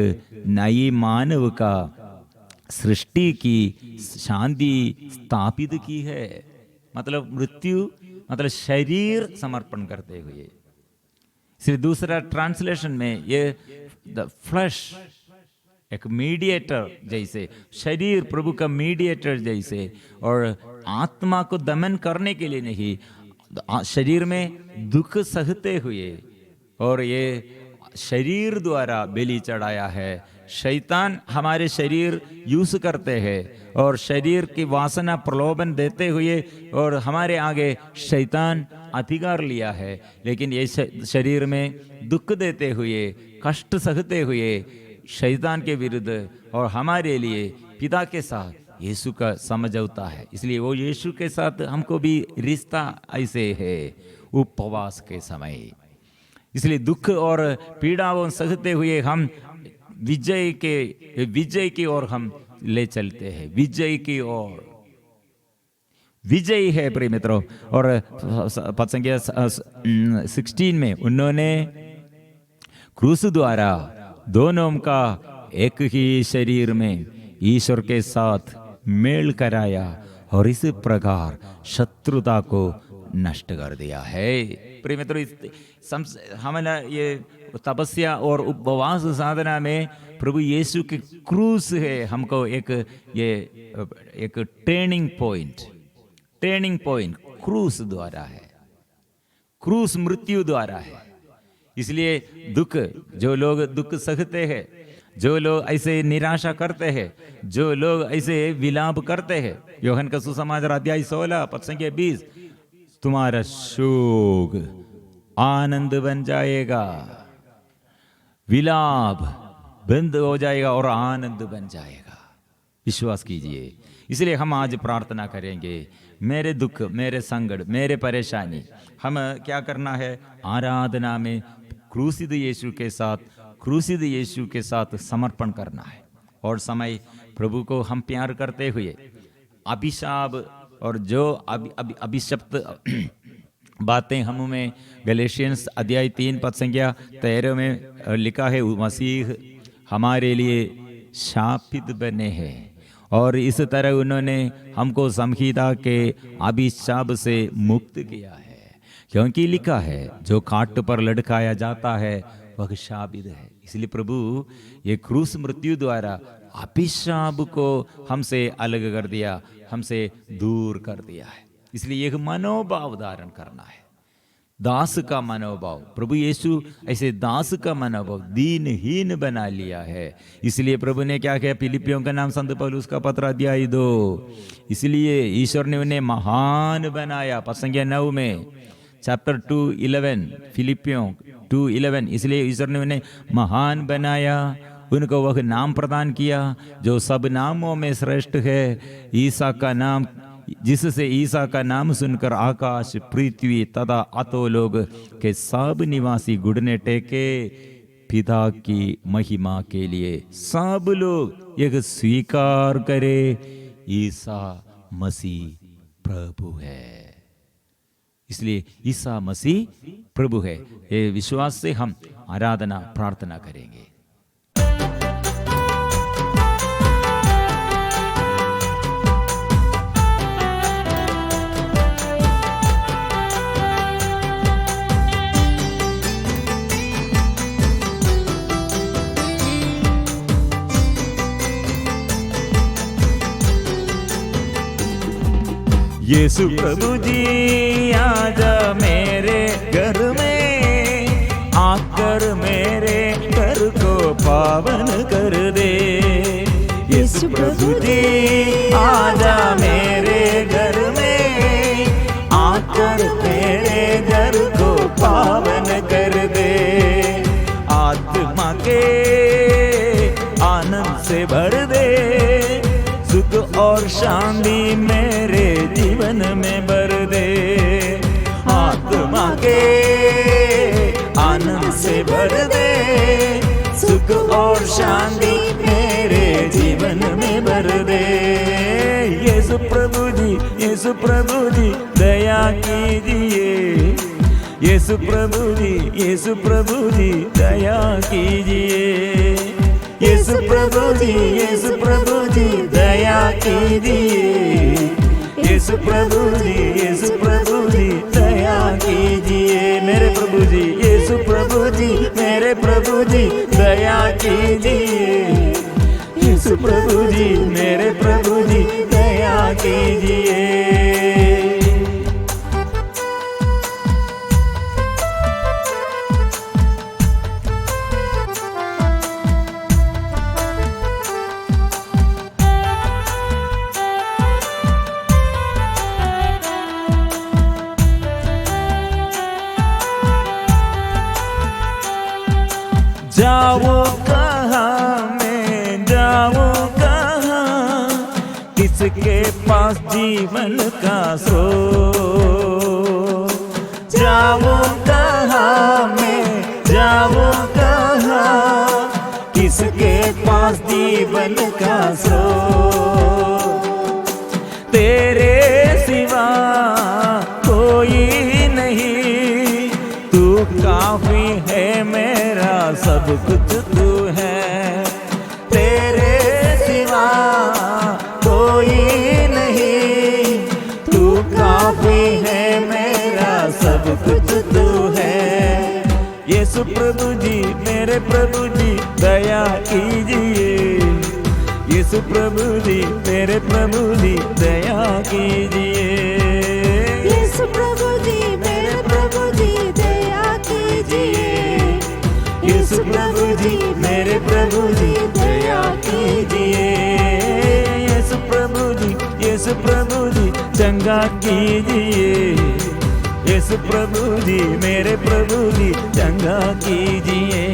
नई मानव का सृष्टि की शांति स्थापित की है। मतलब मृत्यु मतलब शरीर समर्पण करते हुए। इसलिए दूसरा ट्रांसलेशन में ये द फ्लैश एक मीडिएटर जैसे, शरीर प्रभु का मीडिएटर जैसे, और आत्मा को दमन करने के लिए नहीं, शरीर में दुख सहते हुए, और ये शरीर द्वारा बलि चढ़ाया है। शैतान हमारे शरीर यूज करते हैं और शरीर की वासना प्रलोभन देते हुए, और हमारे आगे शैतान अधिकार लिया है। लेकिन ये शरीर में दुख देते हुए, कष्ट सहते हुए शैतान के विरुद्ध और हमारे लिए पिता के साथ यीशु का समझौता है। इसलिए वो यीशु के साथ हमको भी रिश्ता ऐसे है उपवास के समय। इसलिए दुख और पीड़ाओं सहते हुए हम विजय की ओर हम ले चलते हैं, विजय की ओर। विजय है प्रिय मित्रों। और पद संख्या 16 में उन्होंने क्रूस द्वारा दोनों का एक ही शरीर में ईश्वर के साथ मेल कराया और इस प्रकार शत्रुता को नष्ट कर दिया है। प्रिय मित्रों, हमारा ये तपस्या और उपवास साधना में प्रभु यीशु के क्रूस है हमको एक ट्रेनिंग पॉइंट क्रूस द्वारा है, क्रूस मृत्यु द्वारा है। इसलिए दुख, जो लोग दुख सहते हैं, जो लोग ऐसे निराशा करते हैं, जो लोग ऐसे विलाप करते हैं, यूहन्ना का सुसमाचार अध्याय 16 पद संख्या 20, तुम्हारा शोक आनंद बन जाएगा, विलाप बंद हो जाएगा और आनंद बन जाएगा। विश्वास कीजिए। इसलिए हम आज प्रार्थना करेंगे, मेरे दुख, मेरे संकट, मेरे परेशानी, हम क्या करना है, आराधना में क्रूसित यीशु के साथ समर्पण करना है। और समय प्रभु को हम प्यार करते हुए अभिशाप और जो अभिशप्त बातें हम में गलेशियंस अध्याय 3 पद संख्या 13 में लिखा है, मसीह हमारे लिए शापित बने हैं, और इस तरह उन्होंने हमको संहिता के अभिशाप से मुक्त किया है। क्योंकि लिखा है, जो काट पर लटकाया जाता है वह शापित है। इसलिए प्रभु ये क्रूस मृत्यु द्वारा अभिशाप को हमसे अलग कर दिया, हमसे दूर कर दिया है। इसलिए एक मनोभाव धारण करना है, दास का मनोभाव। प्रभु यीशु ऐसे दास का मनोभाव दीनहीन बना लिया है। इसलिए प्रभु ने क्या किया, फिलिपियों का नाम संत पौलुस का पत्र अध्याय 2, इसलिए ईश्वर ने उन्हें महान बनाया। पद संख्या 9 में चैप्टर 2:11, फिलिपियों 2:11, इसलिए ईश्वर ने उन्हें महान बनाया, उनको वह नाम प्रदान किया जो सब नामों में श्रेष्ठ है, ईसा का नाम, जिससे ईसा का नाम सुनकर आकाश, पृथ्वी तथा अधोलोक के सब निवासी घुटने टेके पिता की महिमा के लिए। सब लोग एक स्वीकार करे, ईसा मसीह प्रभु है। इसलिए ईसा मसीह प्रभु है। ये विश्वास से हम आराधना प्रार्थना करेंगे। यीशु प्रभु जी आजा मेरे घर में, आकर मेरे घर को पावन कर दे। यीशु प्रभु जी आजा मेरे घर में, आकर मेरे घर को पावन कर दे। आत्मा के आनंद से भर दे, सुख और शांति मेरे जीवन में भर दे। आत्मा के आनंद से भर दे, सुख और शांति मेरे जीवन में भर दे। यीशु प्रभु जी, यीशु प्रभु जी दया कीजिए। यीशु प्रभु जी, यीशु प्रभु जी दया कीजिए। यीशु प्रभु जी, यीशु प्रभु जी दया कीजिए। यीशु प्रभु जी, यीशु प्रभु जी दया कीजिए। मेरे प्रभु जी, यीशु प्रभु जी, मेरे प्रभु जी दया कीजिए। यीशु प्रभु जी, मेरे प्रभु जी दया कीजिए। जाऊं कहाँ मैं, जाऊं कहाँ, किसके पास जीवन का स्रोत। जाऊं कहाँ मैं, जाऊं कहाँ, किसके पास जीवन का स्रोत। तेरे सिवा कोई नहीं, तू काफी है मेरा, सब कुछ तू है। तेरे सिवा कोई नहीं, तू काफी है मेरा, सब कुछ तू है। यीशु प्रभु जी, मेरे प्रभु जी दया कीजिए। यीशु प्रभु जी, मेरे प्रभु जी दया कीजिए। यीशु प्रभु जी, मेरे प्रभु जी दया कीजिए। यीशु प्रभु जी, मेरे प्रभु जी दया कीजिए। यीशु प्रभु जी, यीशु प्रभु जी चंगा कीजिए। यीशु प्रभु जी, मेरे प्रभु जी चंगा कीजिए।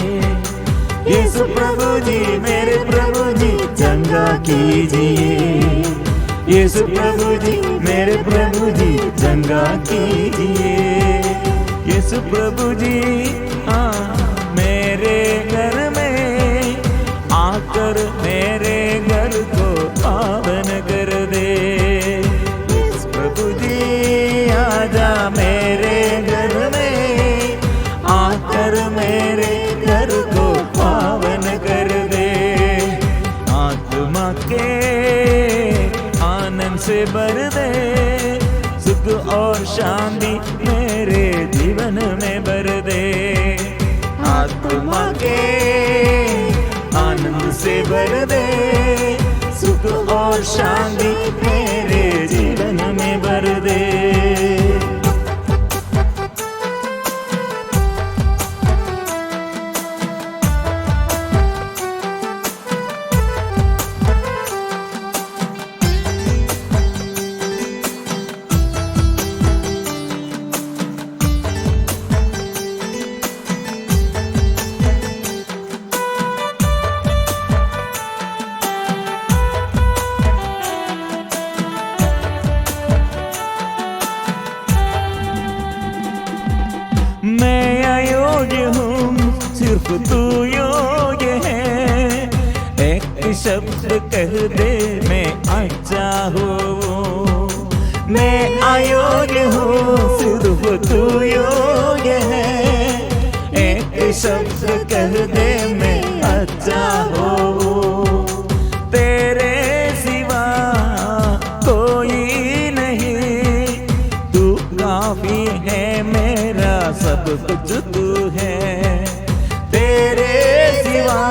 यीशु प्रभु जी, मेरे प्रभु जी चंगा कीजिए। यीशु प्रभु जी, मेरे प्रभु जी चंगा कीजिए। यीशु प्रभु जी मेरे घर में आकर मेरे घर को पावन कर दे। यीशु प्रभु जी आजा मेरे घर में, आकर मेरे घर को पावन कर दे। आत्मा के आनंद से भर दे, सुख और शांति मेरे जीवन में भर दे। आत्मा के आनंद से भर दे, सुख और शांति मेरे जीवन में भर दे। मैं अयोग्य हूँ, सिर्फ तू योग्य है। एक शब्द कह दे मैं अच्छा अयोग्य हूँ, सिर्फ तू योग्य है। एक शब्द कह दे मैं अच्छा हो, तेरे सिवा कोई नहीं, तू काफी है, मेरा सब कुछ तू है। तेरे सिवा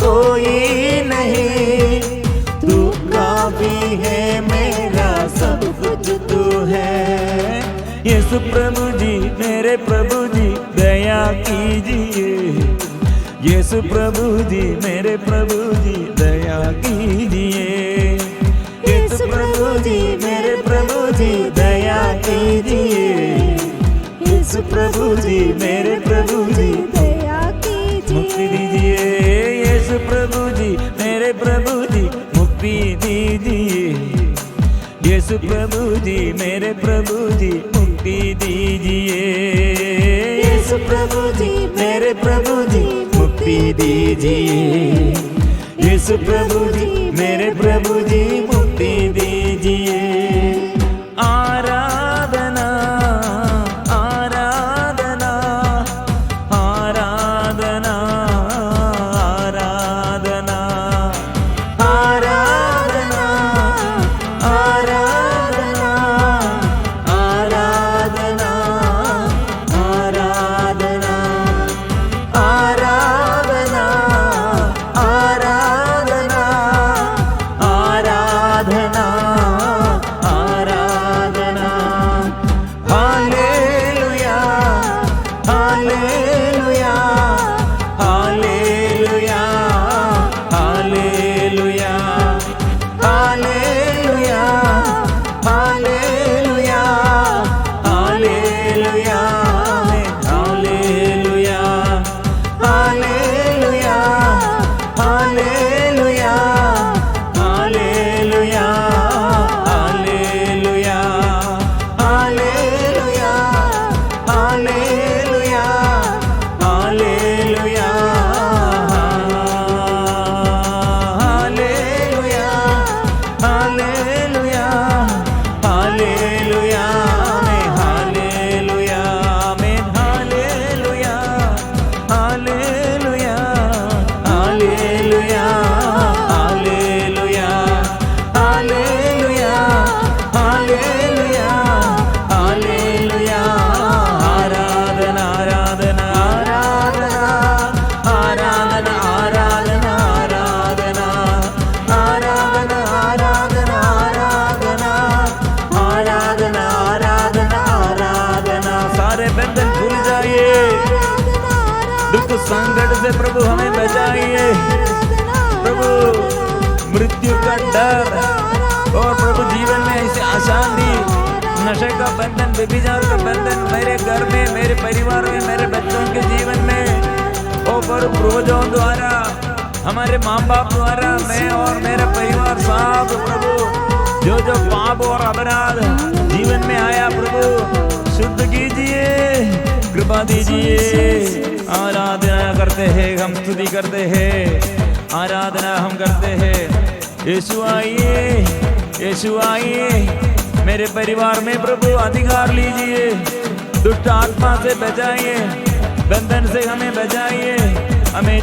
कोई नहीं, तू काफी है, मेरा सब कुछ तू है। यीशु प्रभु जी, मेरे प्रभु जी, दया कीजिए। यीशु प्रभु जी, मेरे प्रभु जी, दया कीजिए। यीशु प्रभु जी, मेरे प्रभु जी, दया कीजिए। यीशु प्रभु जी, मेरे प्रभु जी, दया कीजिए। मुक्ति दीजिए। यीशु प्रभु जी, मेरे प्रभु जी, मुक्ति दीजिए। यीशु प्रभु जी, मेरे प्रभु जी, मुक्ति दीजिए। यीशु प्रभु जी, मेरे प्रभु जी, मुक्ति दीजिए। यीशु प्रभु जी, मेरे प्रभु जी, मुक्ति दीजिए। आराधना आराधना आराधना आराधना आराधना आराधना आराधना आराधना आराधना आराधना आराधना आराधना। Hallelujah hallelujah hallelujah hallelujah hallelujah hallelujah hallelujah hallelujah hallelujah hallelujah hallelujah hallelujah hallelujah hallelujah hallelujah hallelujah hallelujah hallelujah में हालेलुया में hallelujah hallelujah hallelujah hallelujah hallelujah hallelujah hallelujah. आराधना आराधना आराधना आराधना आराधना आराधना आराधना आराधना आराधना आराधना आराधना। सारे बंधन खुल जाइए, दुख संकट से प्रभु हमें बचाइए। प्रभु मृत्यु का डर और प्रभु जीवन में ऐसे अशांति, नशे का बंधन, व्यभिचार का बंधन मेरे घर में, मेरे परिवार में, मेरे बच्चों के जीवन में, ओ प्रभु पूर्वजों द्वारा, हमारे माँ बाप द्वारा, मैं और मेरा परिवार सब प्रभु जो जो पाप और अपराध जीवन में आया प्रभु शुद्ध कीजिए, कृपा दीजिए। आराधना करते हैं हम, स्तुति करते हैं, आराधना हम करते हैं। यीशु आइए, यीशु आइए, मेरे परिवार में प्रभु अधिकार लीजिए। दुष्ट आत्मा से बचाइए, बंधन से हमें बचाइए, हमें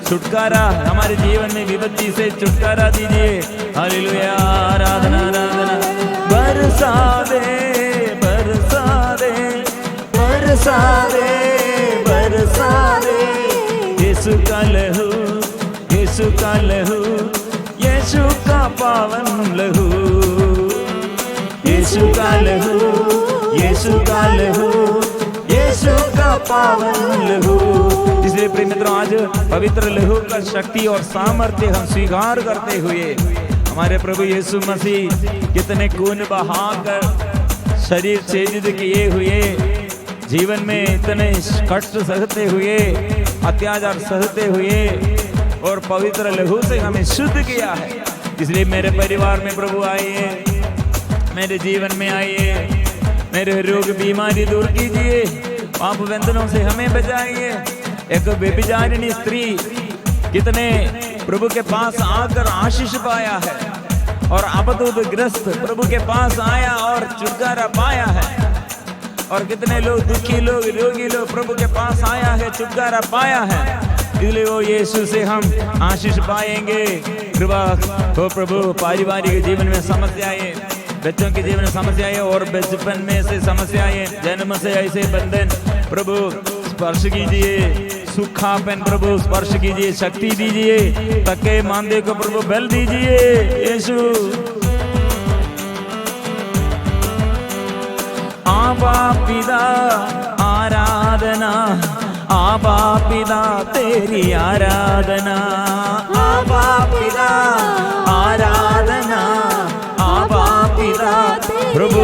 छुटकारा, हमारे जीवन में विपत्ति से छुटकारा दीजिए। हालेलुया। आराधना आराधना। बरसा दे बरसा दे बरसा दे बरसा दे। यीशु का लहू, यीशु का लहू, यीशु का पावन लहू, यीशु का लहू, यीशु का लहू, यीशु का पावन लहू। इसलिए प्रिय मित्रों, आज पवित्र लहू का शक्ति और सामर्थ्य हम स्वीकार करते हुए हमारे प्रभु यीशु मसीह कितने खून बहाकर शरीर छेदित किए हुए, जीवन में इतने कष्ट सहते हुए, अत्याचार सहते हुए और पवित्र लहू से हमें शुद्ध किया है। इसलिए मेरे परिवार में प्रभु आइए, मेरे जीवन में आइए, मेरे रोग बीमारी दूर कीजिए, पाप बंधनों से हमें बचाइए। एक व्यभिचारिणी स्त्री कितने प्रभु के पास आकर आशीष पाया है, और आपदग्रस्त प्रभु के पास आया और छुटकारा पाया है। और कितने लोग दुखी लोग रोगी लोग प्रभु के पास आया है, छुटकारा पाया है। इसलिए वो यीशु से हम आशीष पाएंगे, कृपा हो प्रभु। पारिवारिक जीवन में समस्याएं, बच्चों के जीवन में समस्याएं और बचपन में से समस्याएं, जन्म से ऐसे बंधन प्रभु स्पर्श कीजिए, सुखापन प्रभु स्पर्श कीजिए, शक्ति दीजिए, थके मांदे को प्रभु बल दीजिए यीशु। आबा पिता आराधना, आबा पिता तेरी आराधना, आबा पिता आराधना, आबा पिता प्रभु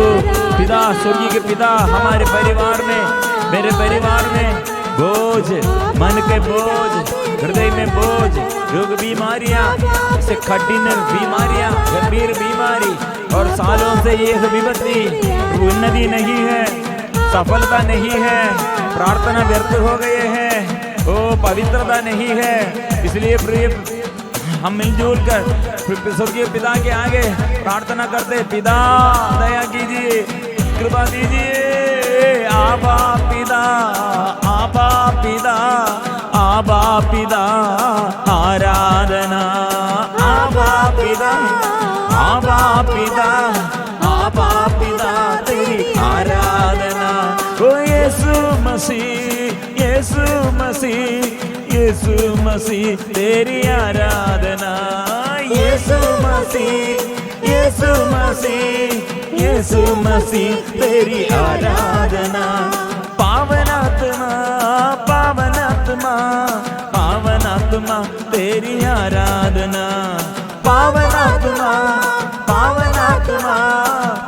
पिता स्वर्गीय के पिता। हमारे परिवार में, मेरे परिवार में बोझ, मन के बोझ, हृदय में बोझ, रोग बीमारियां, से कठिन बीमारियां, गंभीर बीमारी और सालों से ये विपत्ति, उन्नति नहीं है, सफलता नहीं है, प्रार्थना व्यर्थ हो गए हैं, ओ पवित्रता नहीं है। इसलिए प्रिय हम मिलजुल कर स्वर्गीय पिता के आगे प्रार्थना करते, पिता दया कीजिए, कृपा दीजिए। आबा पिता, आबा पिता, आबा पिता आराधना, आबा पिता, आबा पिता, आबा पिता तेरी आराधना। ओ यीशु मसीह, यीशु मसीह, यीशु मसीह तेरी आराधना, यीशु मसीह, यीशु मसीह, यीशु मसीह तेरी आराधना। पावनात्मा, पावनात्मा, पावनात्मा तेरी आराधना, पावनात्मा, पावनात्मा,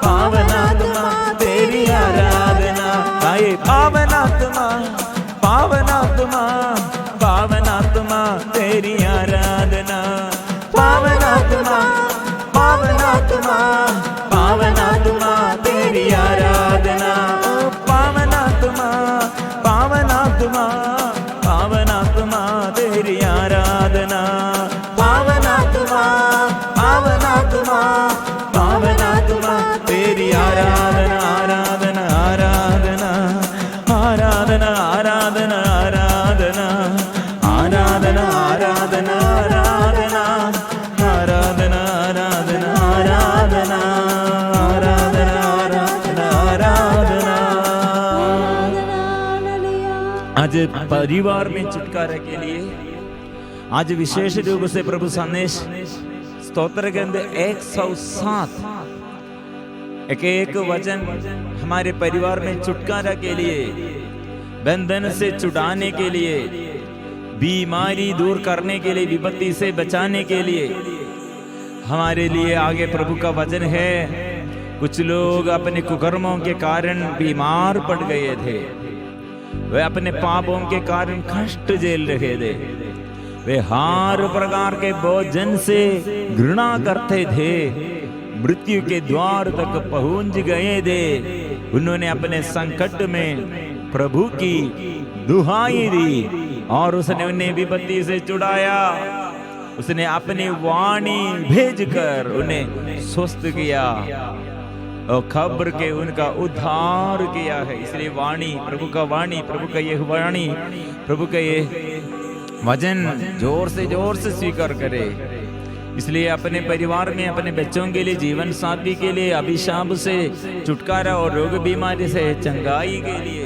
पावनात्मा तेरी आराधना। आए पावनात्मा, पावनात्मा, पावनात्मा तेरी आराधना, पावनात्मा, पावनात्मा, पावनात्मा तेरी आराधना। ओ पावनात्मा, पावनात्मा, पावनात्मा तेरी आराधना, पावनात्मा, पावनात्मा, पावनात्मा तेरी आराधना, आराधना, आराधना, आराधना, आराधना, आराधना, आराधना, आराधना, आराधना, आराधना, आराधना, आराधना, आराधना, आराधना, आराधना। आज परिवार में छुटकारा के लिए आज विशेष रूप से प्रभु संदेश स्तोत्र के अंदर 107 एक वचन हमारे परिवार में छुटकारा के लिए, बंधन से छुड़ाने के लिए, बीमारी दूर करने के लिए, विपत्ति से बचाने के लिए हमारे लिए आगे प्रभु का वचन है। कुछ लोग अपने कुकर्मों के कारण बीमार पड़ गए थे, वे अपने पापों के कारण कष्ट झेल रहे थे, वे हर प्रकार के भोजन से घृणा करते थे, मृत्यु के द्वार तक पहुंच गए थे। उन्होंने अपने संकट में प्रभु की दुहाई दी और उसने उन्हें विपत्ति से छुड़ाया। उसने अपनी वाणी भेजकर उन्हें स्वस्थ किया और खबर के उनका उद्धार किया है। इसलिए वाणी, प्रभु का वाणी, प्रभु का ये वाणी, प्रभु का ये वचन जोर से स्वीकार करे। इसलिए अपने परिवार में, अपने बच्चों के लिए, जीवन साथी के लिए, अभिशाप से छुटकारा और रोग बीमारी से चंगाई के लिए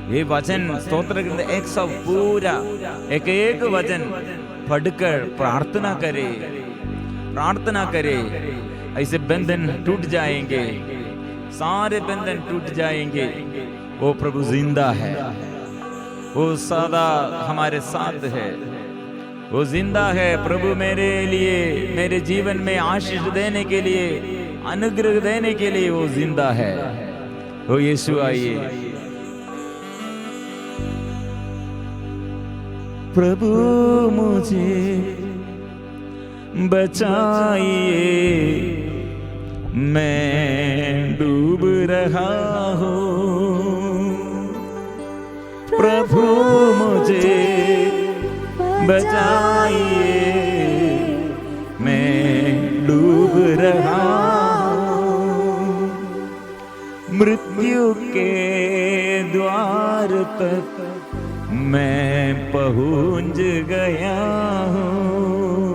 ये वचन स्तोत्र 100 पूरा एक वचन पढ़कर प्रार्थना करे, प्रार्थना करे। ऐसे बंधन टूट जाएंगे, सारे बंधन टूट जाएंगे। वो प्रभु जिंदा है, वो सदा हमारे साथ है, वो जिंदा है। प्रभु मेरे लिए, मेरे जीवन में आशीष देने के लिए, अनुग्रह देने के लिए वो जिंदा है। वो यीशु आइए। प्रभु मुझे बचाइए, मैं डूब रहा हूँ। प्रभु मुझे बचाइए, मैं डूब रहा हूँ, मृत्यु के द्वार तक मैं पहुंच गया हूँ,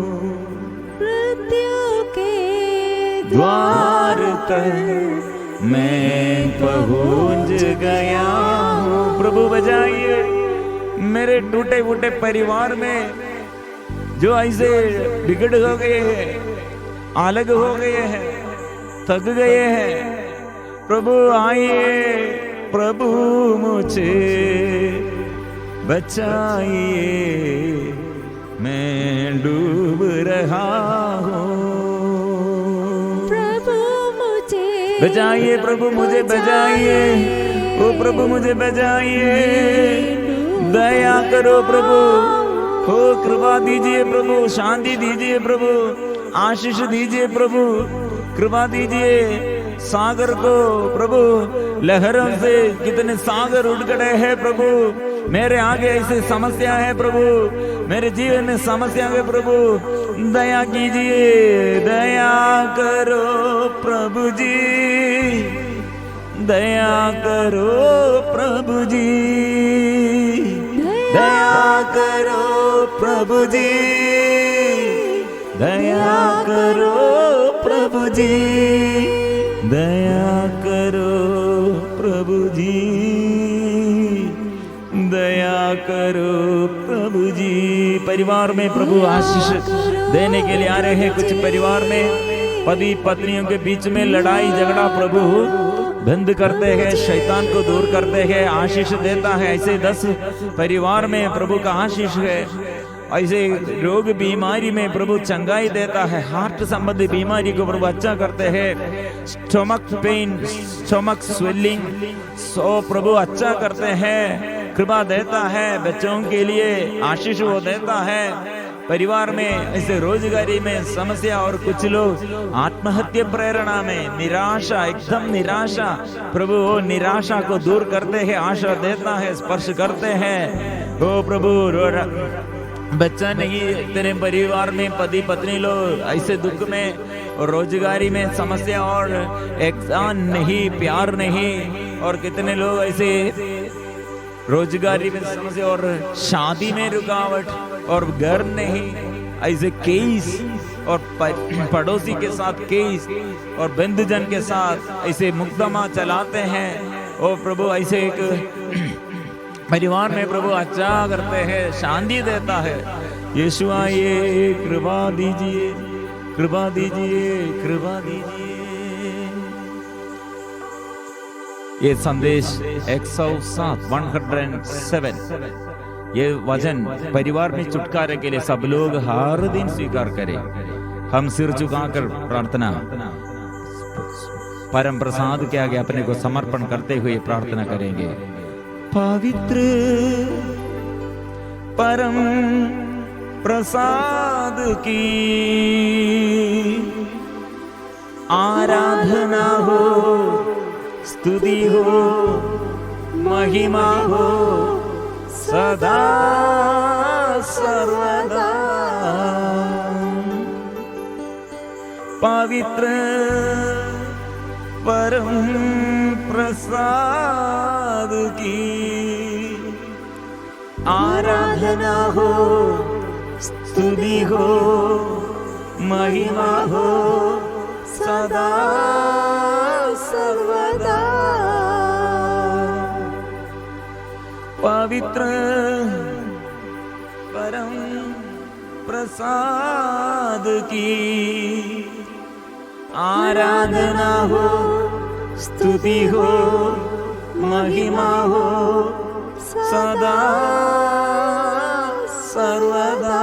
मृत्यु के द्वार तक मैं पहुंच गया हूँ। प्रभु बजाइए। मेरे टूटे फूटे परिवार में जो ऐसे बिगड़ हो गए हैं, अलग हो गए हैं, थक गए हैं, प्रभु आइए, प्रभु मुझे बचाइए, मैं डूब रहा हूँ। प्रभु मुझे बचाइए, प्रभु मुझे बचाइए, ओ प्रभु मुझे बचाइए, दया करो प्रभु, हो कृपा दीजिए प्रभु, शांति दीजिए प्रभु, आशीष दीजिए प्रभु, कृपा दीजिए। सागर को प्रभु, लहरों से कितने सागर उठ गए हैं प्रभु, मेरे आगे ऐसी समस्या है प्रभु, मेरे जीवन में समस्या है प्रभु, दया कीजिए, दया करो प्रभु जी, दया करो प्रभु जी, दया करो प्रभु जी, दया करो प्रभु जी, दया करो प्रभु जी, दया करो प्रभु जी। परिवार में प्रभु आशीष देने के लिए आ रहे हैं। कुछ परिवार में पति पत्नियों के बीच में लड़ाई झगड़ा प्रभु बंद करते हैं, शैतान को दूर करते हैं, आशीष देता है। ऐसे 10 परिवार में प्रभु का आशीष है। ऐसे रोग बीमारी में प्रभु चंगाई देता है, हार्ट संबंधी बीमारी को प्रभु अच्छा करते हैं, स्टमक पेन, स्टमक स्वेलिंग सो प्रभु अच्छा करते हैं, कृपा देता है, बच्चों के लिए आशीष वो देता है। परिवार में ऐसे रोजगारी में समस्या, और कुछ लोग आत्महत्या प्रेरणा में, निराशा, एकदम निराशा, प्रभु वो निराशा को दूर करते हैं, आशा देता है, स्पर्श करते हैं। ओ प्रभु बच्चा नहीं तेरे परिवार में, पति पत्नी लोग ऐसे दुख में, और रोजगारी में समस्या, और एहसान नहीं, प्यार नहीं, और कितने लोग ऐसे रोजगारी में समस्या, और शादी में रुकावट, और घर नहीं, ऐसे केस, और पड़ोसी के साथ केस, और बंधुजन के साथ ऐसे मुकदमा चलाते हैं। ओ प्रभु ऐसे एक परिवार में प्रभु अच्छा करते हैं, शांति देता है। यीशु आइए, कृपा दीजिए, कृपा दीजिए, कृपा दीजिए। ये संदेश 107 ये वचन परिवार में छुटकारे के लिए सब लोग हर दिन स्वीकार करें। हम सिर झुकाकर प्रार्थना, परम प्रसाद के आगे अपने को समर्पण करते हुए प्रार्थना करेंगे। पवित्र परम प्रसाद की आराधना हो, स्तुति हो, महिमा हो सदा सर्वदा। पवित्र परम प्रसाद की आराधना हो, स्तुति हो, महिमा हो सदा सर्वदा। पवित्र परम प्रसाद की आराधना हो, स्तुति हो, महिमा हो सदा सर्वदा।